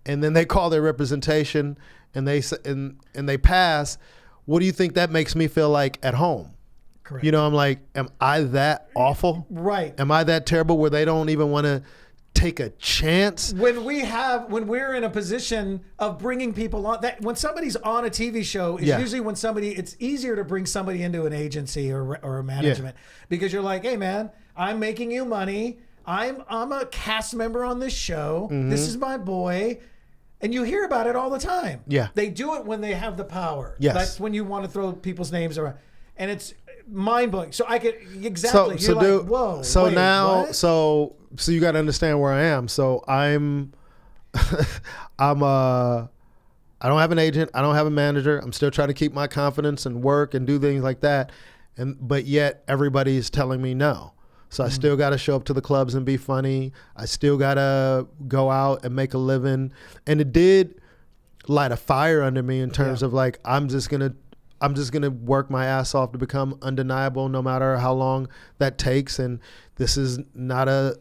and then they call their representation and they pass, what do you think that makes me feel like at home? Correct. I'm like, am I that awful? Right. Am I that terrible where they don't even want to take a chance? When we're in a position of bringing people on, that when somebody's on a TV show, it's usually when it's easier to bring somebody into an agency or a management because you're like, hey man, I'm making you money. I'm a cast member on this show. Mm-hmm. This is my boy. And you hear about it all the time. Yeah. They do it when they have the power. Yes. That's when you want to throw people's names around. And it's mind-blowing. So I could exactly. So you're like, whoa. So wait, now, what? so you got to understand where I am. So I don't have an agent. I don't have a manager. I'm still trying to keep my confidence and work and do things like that. But yet everybody's telling me no. So I still got to show up to the clubs and be funny. I still got to go out and make a living. And it did light a fire under me in terms of like, I'm just going to work my ass off to become undeniable no matter how long that takes. And this is not a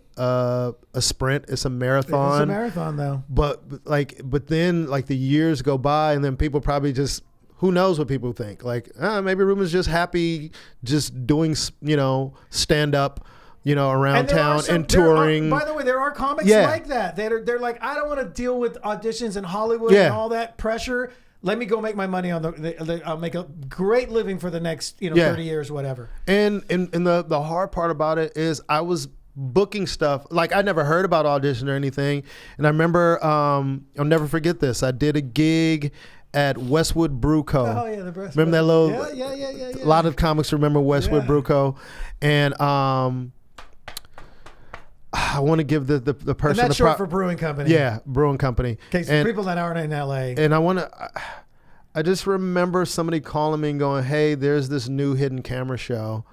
sprint. It's a marathon. It's a marathon though. But then like the years go by and then people probably just, who knows what people think? Like, maybe Ruben's just happy just doing, stand up, around there are town some- and touring. by the way, there are comics Yeah. like that. They're like, I don't want to deal with auditions in Hollywood Yeah. and all that pressure. Let me go make my money on I'll make a great living for the next 30 years, whatever. And the hard part about it is I was booking stuff. Like, I never heard about audition or anything. And I remember, I'll never forget this. I did a gig at Westwood Brew Co. Oh yeah, the breast. Remember that little? Yeah. A lot of comics remember Westwood Yeah. Brew Co. And I want to give the person And that's the short for brewing company. Yeah, brewing company. In case And- people that aren't in LA. And I just remember somebody calling me and going, "Hey, there's this new hidden camera show.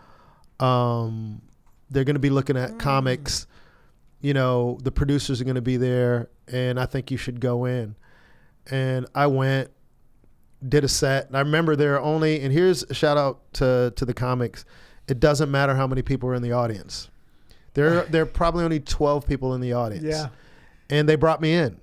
They're going to be looking at comics. The producers are going to be there, and I think you should go in." And I went, did a set, and I remember there are only, and here's a shout out to the comics. It doesn't matter how many people are in the audience. There are probably only 12 people in the audience. Yeah. And they brought me in.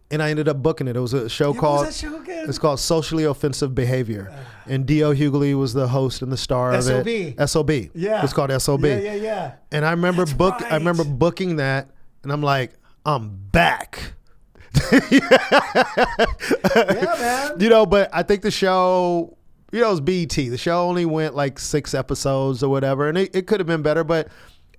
And I ended up booking it. It was a show called, what was that show again? It's called Socially Offensive Behavior. And D.O. Hughley was the host and the star of it. S.O.B. Yeah. It's called S.O.B. Yeah. And I remember That's I remember right. booking that, and I'm like, I'm back. Yeah, man. But I think the show, it was BET. The show only went like 6 episodes or whatever, and it could have been better, but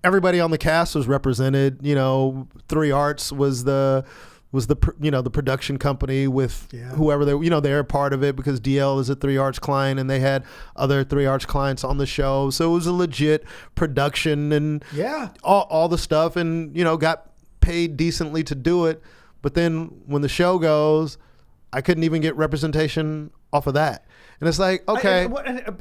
everybody on the cast was represented. 3 Arts was the the production company with whoever they're a part of it, because DL is a 3 Arts client and they had other 3 Arts clients on the show. So it was a legit production and all the stuff, and got paid decently to do it. But then when the show goes, I couldn't even get representation off of that. And it's like, okay.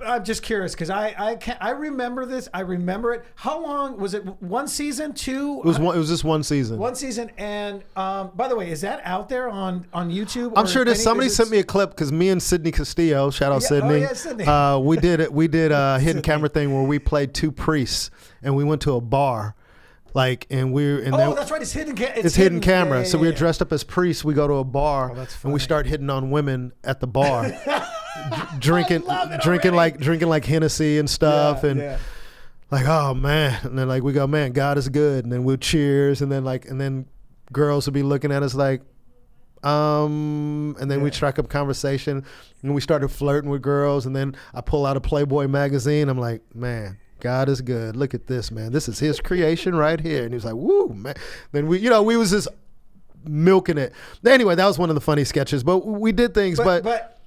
I'm just curious because I remember this. I remember it. How long was it? 1 season, 2? It was just 1 season. 1 season. And by the way, is that out there on YouTube? I'm sure there's somebody sent me a clip, because me and Sydney Castillo, shout out Sydney. Oh yeah, Sydney. We did a hidden camera thing where we played 2 priests and we went to a bar. That's right. It's hidden. It's hidden camera. Yeah, so we were dressed up as priests. We go to a bar that's and we funny. start hitting on women at the bar, drinking like Hennessy and stuff, like, oh man, and then like we go, man, God is good, and then we'll cheers, and then girls would be looking at us like, and then we strike up conversation, and we started flirting with girls, and then I pull out a Playboy magazine. I'm like, man, God is good. Look at this, man. This is his creation right here. And he was like, woo, man. Then we was just milking it. Anyway, that was one of the funny sketches, but we did things, but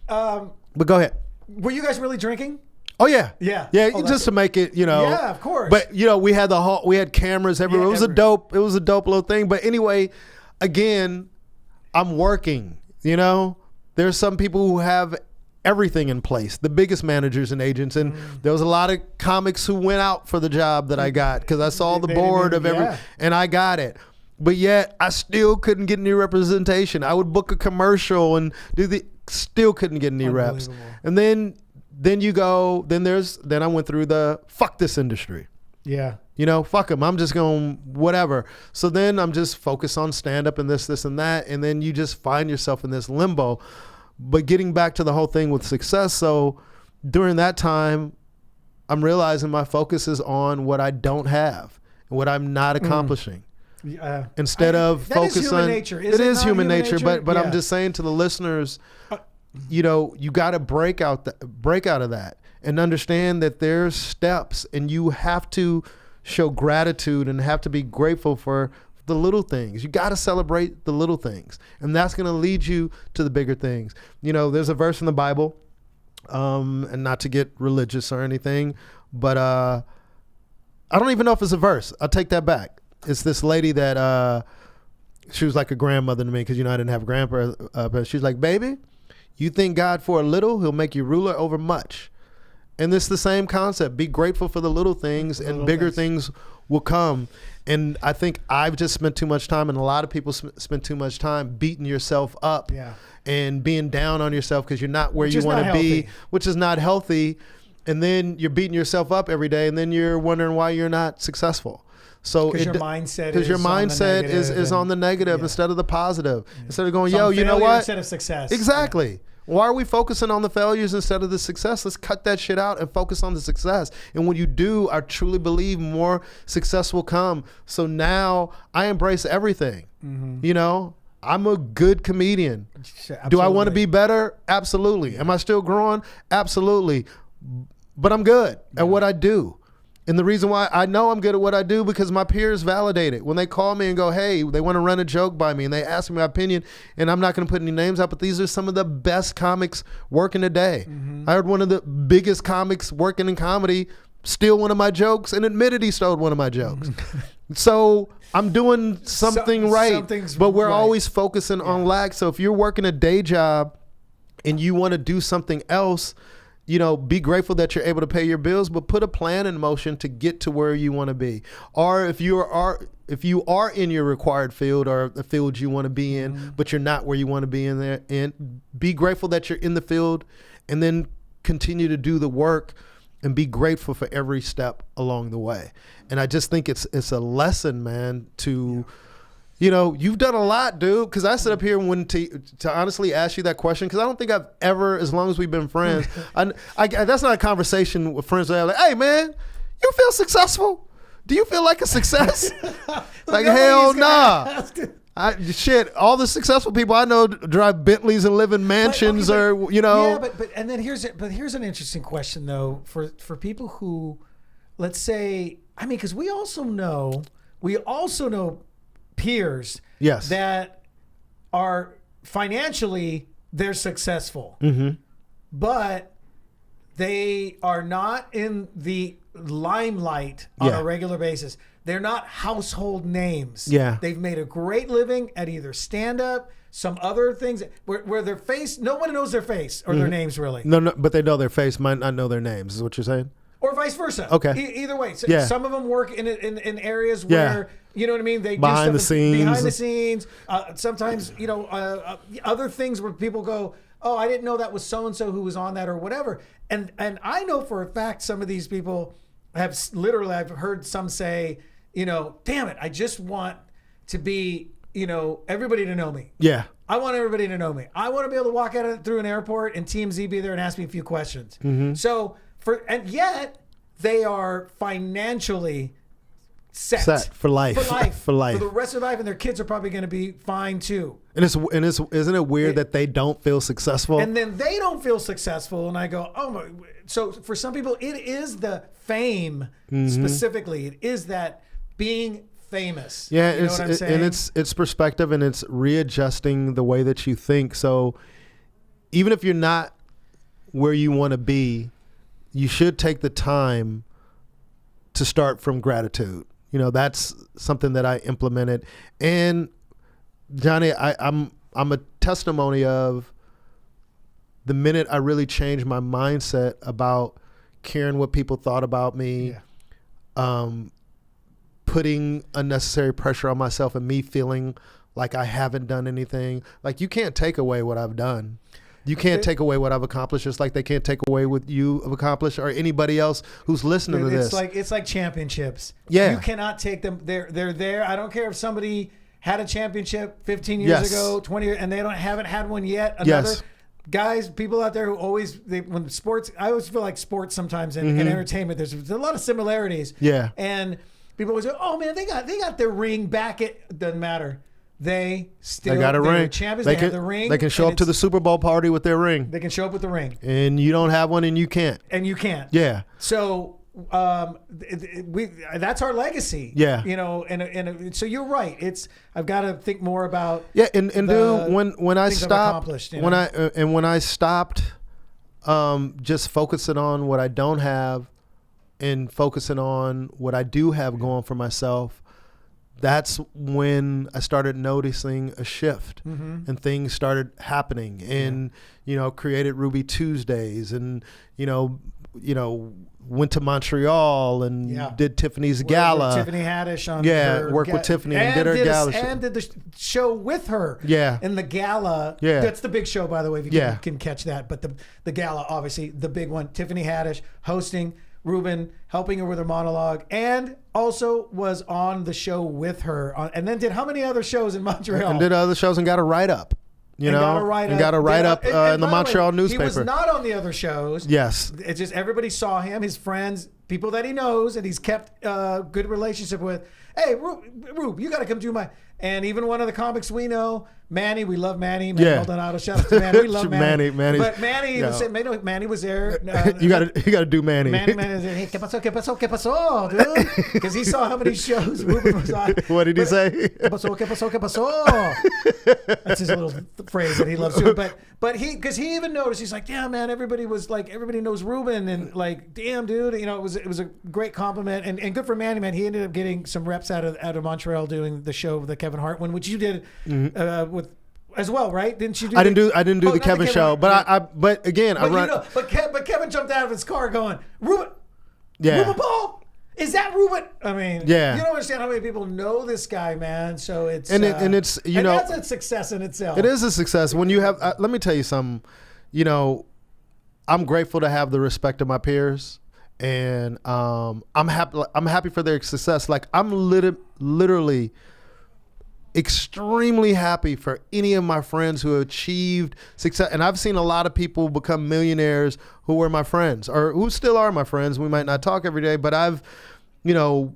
go ahead. Were you guys really drinking? Oh yeah. Yeah. Just to make it, Yeah, of course. But we had cameras everywhere. Yeah, it was a dope little thing. But anyway, again, I'm working, There's some people who have everything in place, the biggest managers and agents, and there was a lot of comics who went out for the job that I got, because I saw the board of and I got it. But yet I still couldn't get any representation. I would book a commercial and still couldn't get any reps. And then I went through the fuck this industry. Yeah. Fuck them. I'm just going whatever. So then I'm just focused on stand up and this and that. And then you just find yourself in this limbo. But getting back to the whole thing with success. So during that time, I'm realizing my focus is on what I don't have and what I'm not accomplishing. Instead of focus is human on nature. It is not human nature. But Yeah. I'm just saying to the listeners, you got to break out of that and understand that there's steps, and you have to show gratitude and have to be grateful for the little things. You got to celebrate the little things, and that's going to lead you to the bigger things. There's a verse in the Bible, and not to get religious or anything, but I don't even know if it's a verse. I'll take that back. It's this lady that she was like a grandmother to me, because I didn't have a grandpa, but she's like, baby, you think God for a little, he'll make you ruler over much. And it's the same concept. Be grateful for the little things, and bigger things will come. And I think I've just spent too much time, and a lot of people spend too much time beating yourself up and being down on yourself because you're not where you want to be, which is not healthy. And then you're beating yourself up every day, and then you're wondering why you're not successful. So because your mindset is on the negative instead of the positive. Instead of going, you know what? Instead of success. Exactly. Why are we focusing on the failures instead of the success? Let's cut that shit out and focus on the success. And when you do, I truly believe more success will come. So now I embrace everything. You know, I'm a good comedian. Absolutely. Do I want to be better? Absolutely. Am I still growing? Absolutely. But I'm good at what I do. And the reason why I know I'm good at what I do because my peers validate it. When they call me and go, hey, they want to run a joke by me and they ask me my opinion, and I'm not going to put any names out, but these are some of the best comics working today. I heard one of the biggest comics working in comedy steal one of my jokes and admitted he stole one of my jokes. So I'm doing something right, but we're always focusing on lack. So if you're working a day job and you want to do something else, you know, be grateful that you're able to pay your bills, but put a plan in motion to get to where you want to be. Or if you are in your required field or the field you want to be in, but you're not where you want to be in there, and be grateful that you're in the field, and then continue to do the work and be grateful for every step along the way. And I just think it's a lesson, man, to you know, you've done a lot, dude. Because I sit up here and to honestly ask you that question, because I don't think I've ever, as long as we've been friends, that's not a conversation with friends that are like, hey, man, you feel successful? Do you feel like a success? Like, hell nah. Shit, all the successful people I know drive Bentleys and live in mansions, or, you know. Yeah, but and then here's an interesting question, though, for people who, let's say, I mean, because we also know peers that are financially, they're successful, but they are not in the limelight on a regular basis. They're not household names. Yeah, they've made a great living at either stand-up, some other things where their face, no one knows their face or their names really. No, but they know their face, might not know their names, is what you're saying? Or vice versa. Okay. Either way. So some of them work in areas where, you know what I mean? They behind do the stuff scenes. behind the scenes. Sometimes, you know, other things where people go, oh, I didn't know that was so-and-so who was on that or whatever. And I know for a fact some of these people have literally, I've heard some say, you know, damn it, I just want to be, you know, everybody to know me. Yeah. I want everybody to know me. I want to be able to walk out through an airport and TMZ be there and ask me a few questions. So, and yet they are financially set for life. For the rest of their life, and their kids are probably going to be fine too. And isn't it weird that they don't feel successful? And then they don't feel successful, and I go, oh my. So for some people, it is the fame specifically. It is that being famous. Yeah, you know what I'm saying? And it's perspective, and it's readjusting the way that you think. So even if you're not where you want to be, you should take the time to start from gratitude. You know, that's something that I implemented. And Johnny, I'm a testimony of the minute I really changed my mindset about caring what people thought about me, putting unnecessary pressure on myself and me feeling like I haven't done anything. Like, you can't take away what I've done. You can't take away what I've accomplished, just like they can't take away what you have accomplished or anybody else who's listening to this. It's like championships. Yeah. You cannot take them. They're there. I don't care if somebody had a championship 15 years ago, 20 years, and they haven't had one yet. Another guys, people out there who when sports, I always feel like sports sometimes and entertainment, there's a lot of similarities. Yeah. And people always go, oh man, they got their ring back. It doesn't matter. They got a ring. Champions. They have the ring. They can show up to the Super Bowl party with their ring. They can show up with the ring. And you don't have one, and you can't. Yeah. So that's our legacy. Yeah. You know, and so you're right. I've got to think more about. Yeah, and dude, when I stopped, when I stopped, just focusing on what I don't have, and focusing on what I do have going for myself. That's when I started noticing a shift and things started happening, and, you know, created Ruby Tuesdays, and, you know, went to Montreal and did Tiffany's gala. With Tiffany Haddish on worked with Tiffany and did her gala. And did the show with her. Yeah. And the gala. Yeah. That's the big show, by the way, if you can catch that. But the gala, obviously, the big one. Tiffany Haddish hosting, Ruben helping her with her monologue, and also was on the show with her, and then did how many other shows in Montreal? And did other shows and got a write-up. You know, got a write up in the Montreal newspaper. He was not on the other shows. Yes, it's just everybody saw him, his friends, people that he knows, and he's kept a good relationship with. Hey, Rube, you got to come do my. And even one of the comics we know, Manny, we love Manny. Maldonado, shout out to Manny. We love Manny. But Manny, Manny was there. You got to do Manny. Manny was there. Hey, ¿qué pasó, dude? Because he saw how many shows Ruben was on. What did he say? ¿Qué pasó? That's his little phrase that he loves doing. But because he even noticed, he's like, yeah, man, everybody knows Ruben, and like, damn, dude, you know, it was a great compliment, and good for Manny, man. He ended up getting some reps out of Montreal doing the show with the Kevin Hart one, which you did with as well, right? Didn't you do? I didn't do the Kevin show, but but again, I run. But Kevin jumped out of his car going, Ruben Paul. Is that Ruben? I mean, you don't understand how many people know this guy, man. So it's and it's you know, that's a success in itself. It is a success when you have. Let me tell you something. You know, I'm grateful to have the respect of my peers, and I'm happy for their success. Like I'm literally extremely happy for any of my friends who achieved success. And I've seen a lot of people become millionaires who were my friends or who still are my friends. We might not talk every day, but I've, you know,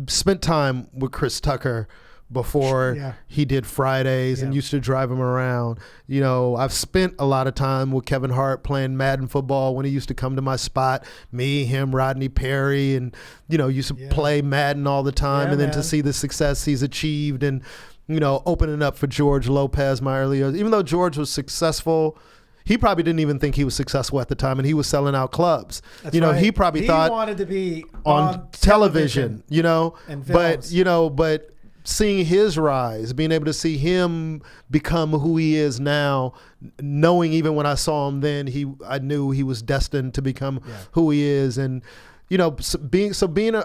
spent time with Chris Tucker before he did Fridays and used to drive him around. You know, I've spent a lot of time with Kevin Hart playing Madden football when he used to come to my spot, me, him, Rodney Perry, and, you know, used to play Madden all the time. And then to see the success he's achieved and, you know, opening up for George Lopez, my early years. Even though George was successful, he probably didn't even think he was successful at the time, and he was selling out clubs. That's you know, he probably thought he wanted to be on television, you know, and but seeing his rise, being able to see him become who he is now, knowing even when I saw him then, I knew he was destined to become who he is. And, you know,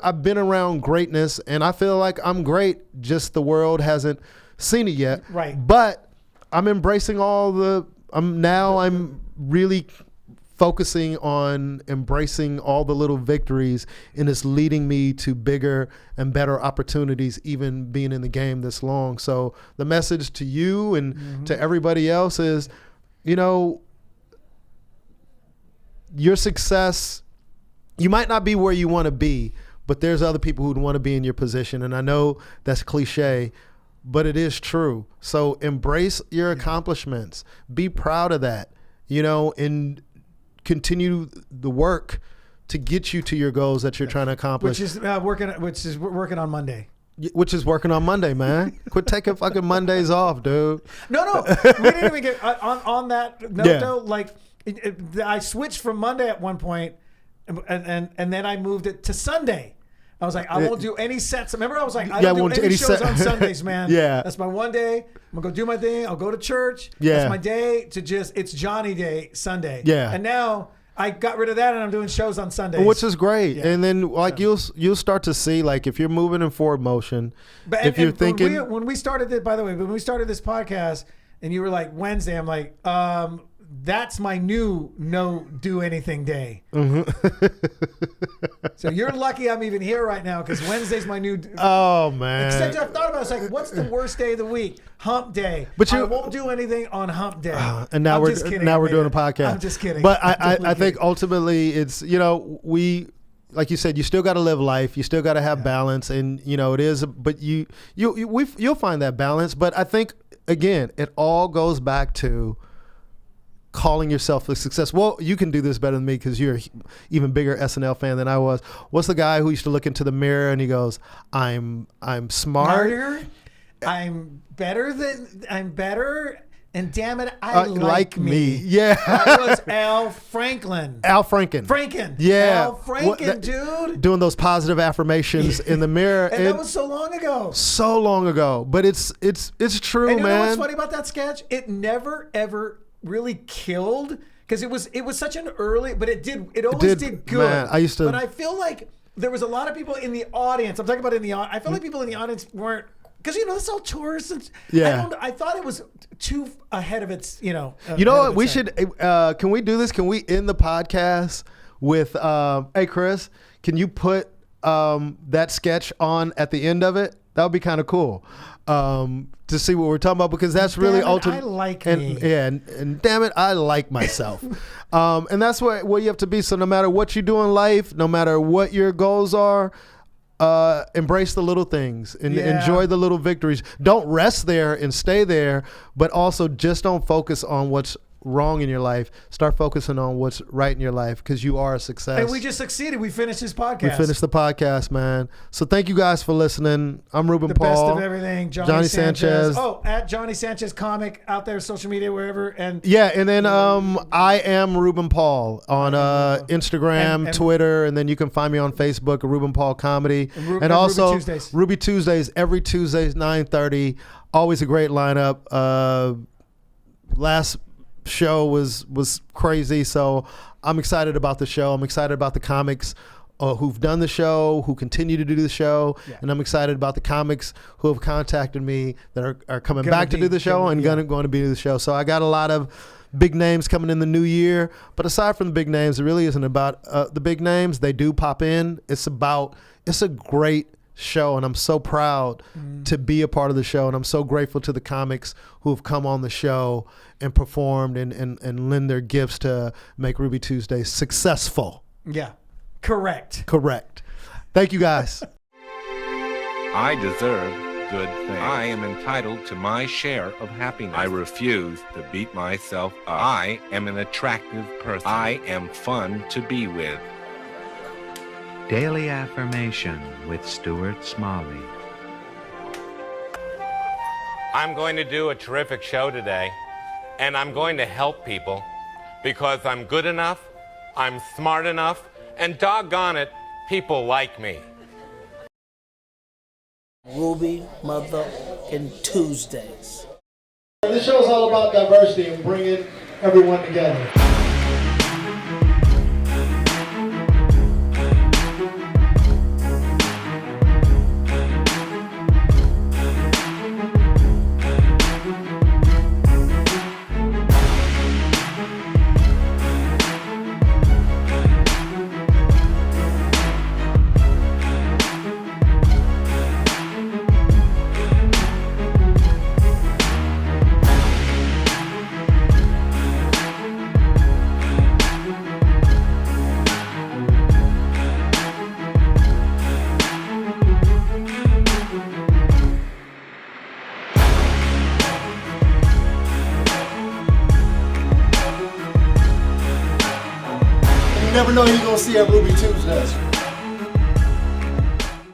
I've been around greatness, and I feel like I'm great. Just the world hasn't seen it yet. Right. But I'm embracing I'm really focusing on embracing all the little victories, and it's leading me to bigger and better opportunities, even being in the game this long. So the message to you and to everybody else is, you know, your success, you might not be where you want to be, but there's other people who'd want to be in your position. And I know that's cliche, but it is true. So embrace your accomplishments. Be proud of that, you know, and continue the work to get you to your goals that you're trying to accomplish. Which is working on Monday. Which is working on Monday, man. Quit taking fucking Mondays off, dude. No, we didn't even get on that note though. Like I switched from Monday at one point, and then I moved it to Sunday. I was like, I won't do any sets. Remember, I was like, I don't do any shows on Sundays, man. That's my one day. I'm gonna go do my thing. I'll go to church. That's my day to it's Johnny Day, Sunday. And now I got rid of that, and I'm doing shows on Sundays, which is great. And then like you'll start to see, like, if you're moving in forward motion, if you're thinking. When we started it, by the way, when we started this podcast, and you were like Wednesday, I'm like, that's my new no do anything day. So you're lucky I'm even here right now, because Wednesday's my new. Oh man! Except I've thought about it. It's like, what's the worst day of the week? Hump day. But I won't do anything on Hump day. And now we're doing a podcast. I'm just kidding. But I think ultimately it's, you know, like you said, you still got to live life. You still got to have balance, and you know it is. But you'll find that balance. But I think again, it all goes back to calling yourself a success. Well, you can do this better than me because you're an even bigger SNL fan than I was. What's the guy who used to look into the mirror and he goes, I'm smart. Smarter, I'm better, and damn it, I like me. Yeah. That was Al Franken. Yeah. Al Franken, dude. Doing those positive affirmations in the mirror. And that was so long ago. So long ago. But it's true, and you man. know what's funny about that sketch? It never, ever really killed, because it was such an early, but it always did good. Man, but I feel like there was a lot of people in the audience. I'm talking about in the audience. I feel like people in the audience weren't, because you know it's all tourists. I thought it was too ahead of its. You know what? We should. Can we do this? Can we end the podcast with? Hey Chris, can you put that sketch on at the end of it? That would be kind of cool to see what we're talking about, because that's really ultimate. I like and, me. Yeah, and damn it, I like myself. And that's what you have to be. So no matter what you do in life, no matter what your goals are, embrace the little things and enjoy the little victories. Don't rest there and stay there, but also just don't focus on what's wrong in your life. Start focusing on what's right in your life, because you are a success. And we just succeeded. We finished this podcast. We finished the podcast, man. So thank you guys for listening. I'm Ruben The Paul. best of everything. Johnny Sanchez. Oh, at Johnny Sanchez Comic out there, social media, wherever. And then I am Ruben Paul on Instagram, and Twitter, and then you can find me on Facebook, Ruben Paul Comedy, and also also Ruby Tuesdays. Ruby Tuesdays every Tuesdays 9:30. Always a great lineup. Last show was crazy, so I'm excited about the show. I'm excited about the comics who've done the show, who continue to do the show, and I'm excited about the comics who have contacted me that are coming back to do the show and going to be the show. So I got a lot of big names coming in the new year, but aside from the big names, it really isn't about the big names. They do pop in. It's a great show, and I'm so proud to be a part of the show, and I'm so grateful to the comics who have come on the show and performed and lend their gifts to make Ruby Tuesday successful. Yeah. Correct. Thank you, guys. I deserve good things. I am entitled to my share of happiness. I refuse to beat myself up. I am an attractive person. I am fun to be with. Daily Affirmation with Stuart Smalley. I'm going to do a terrific show today, and I'm going to help people because I'm good enough, I'm smart enough, and doggone it, people like me. Ruby motherfucking Tuesdays. This show is all about diversity and bringing everyone together. You never know who you're going to see at Ruby Tuesdays.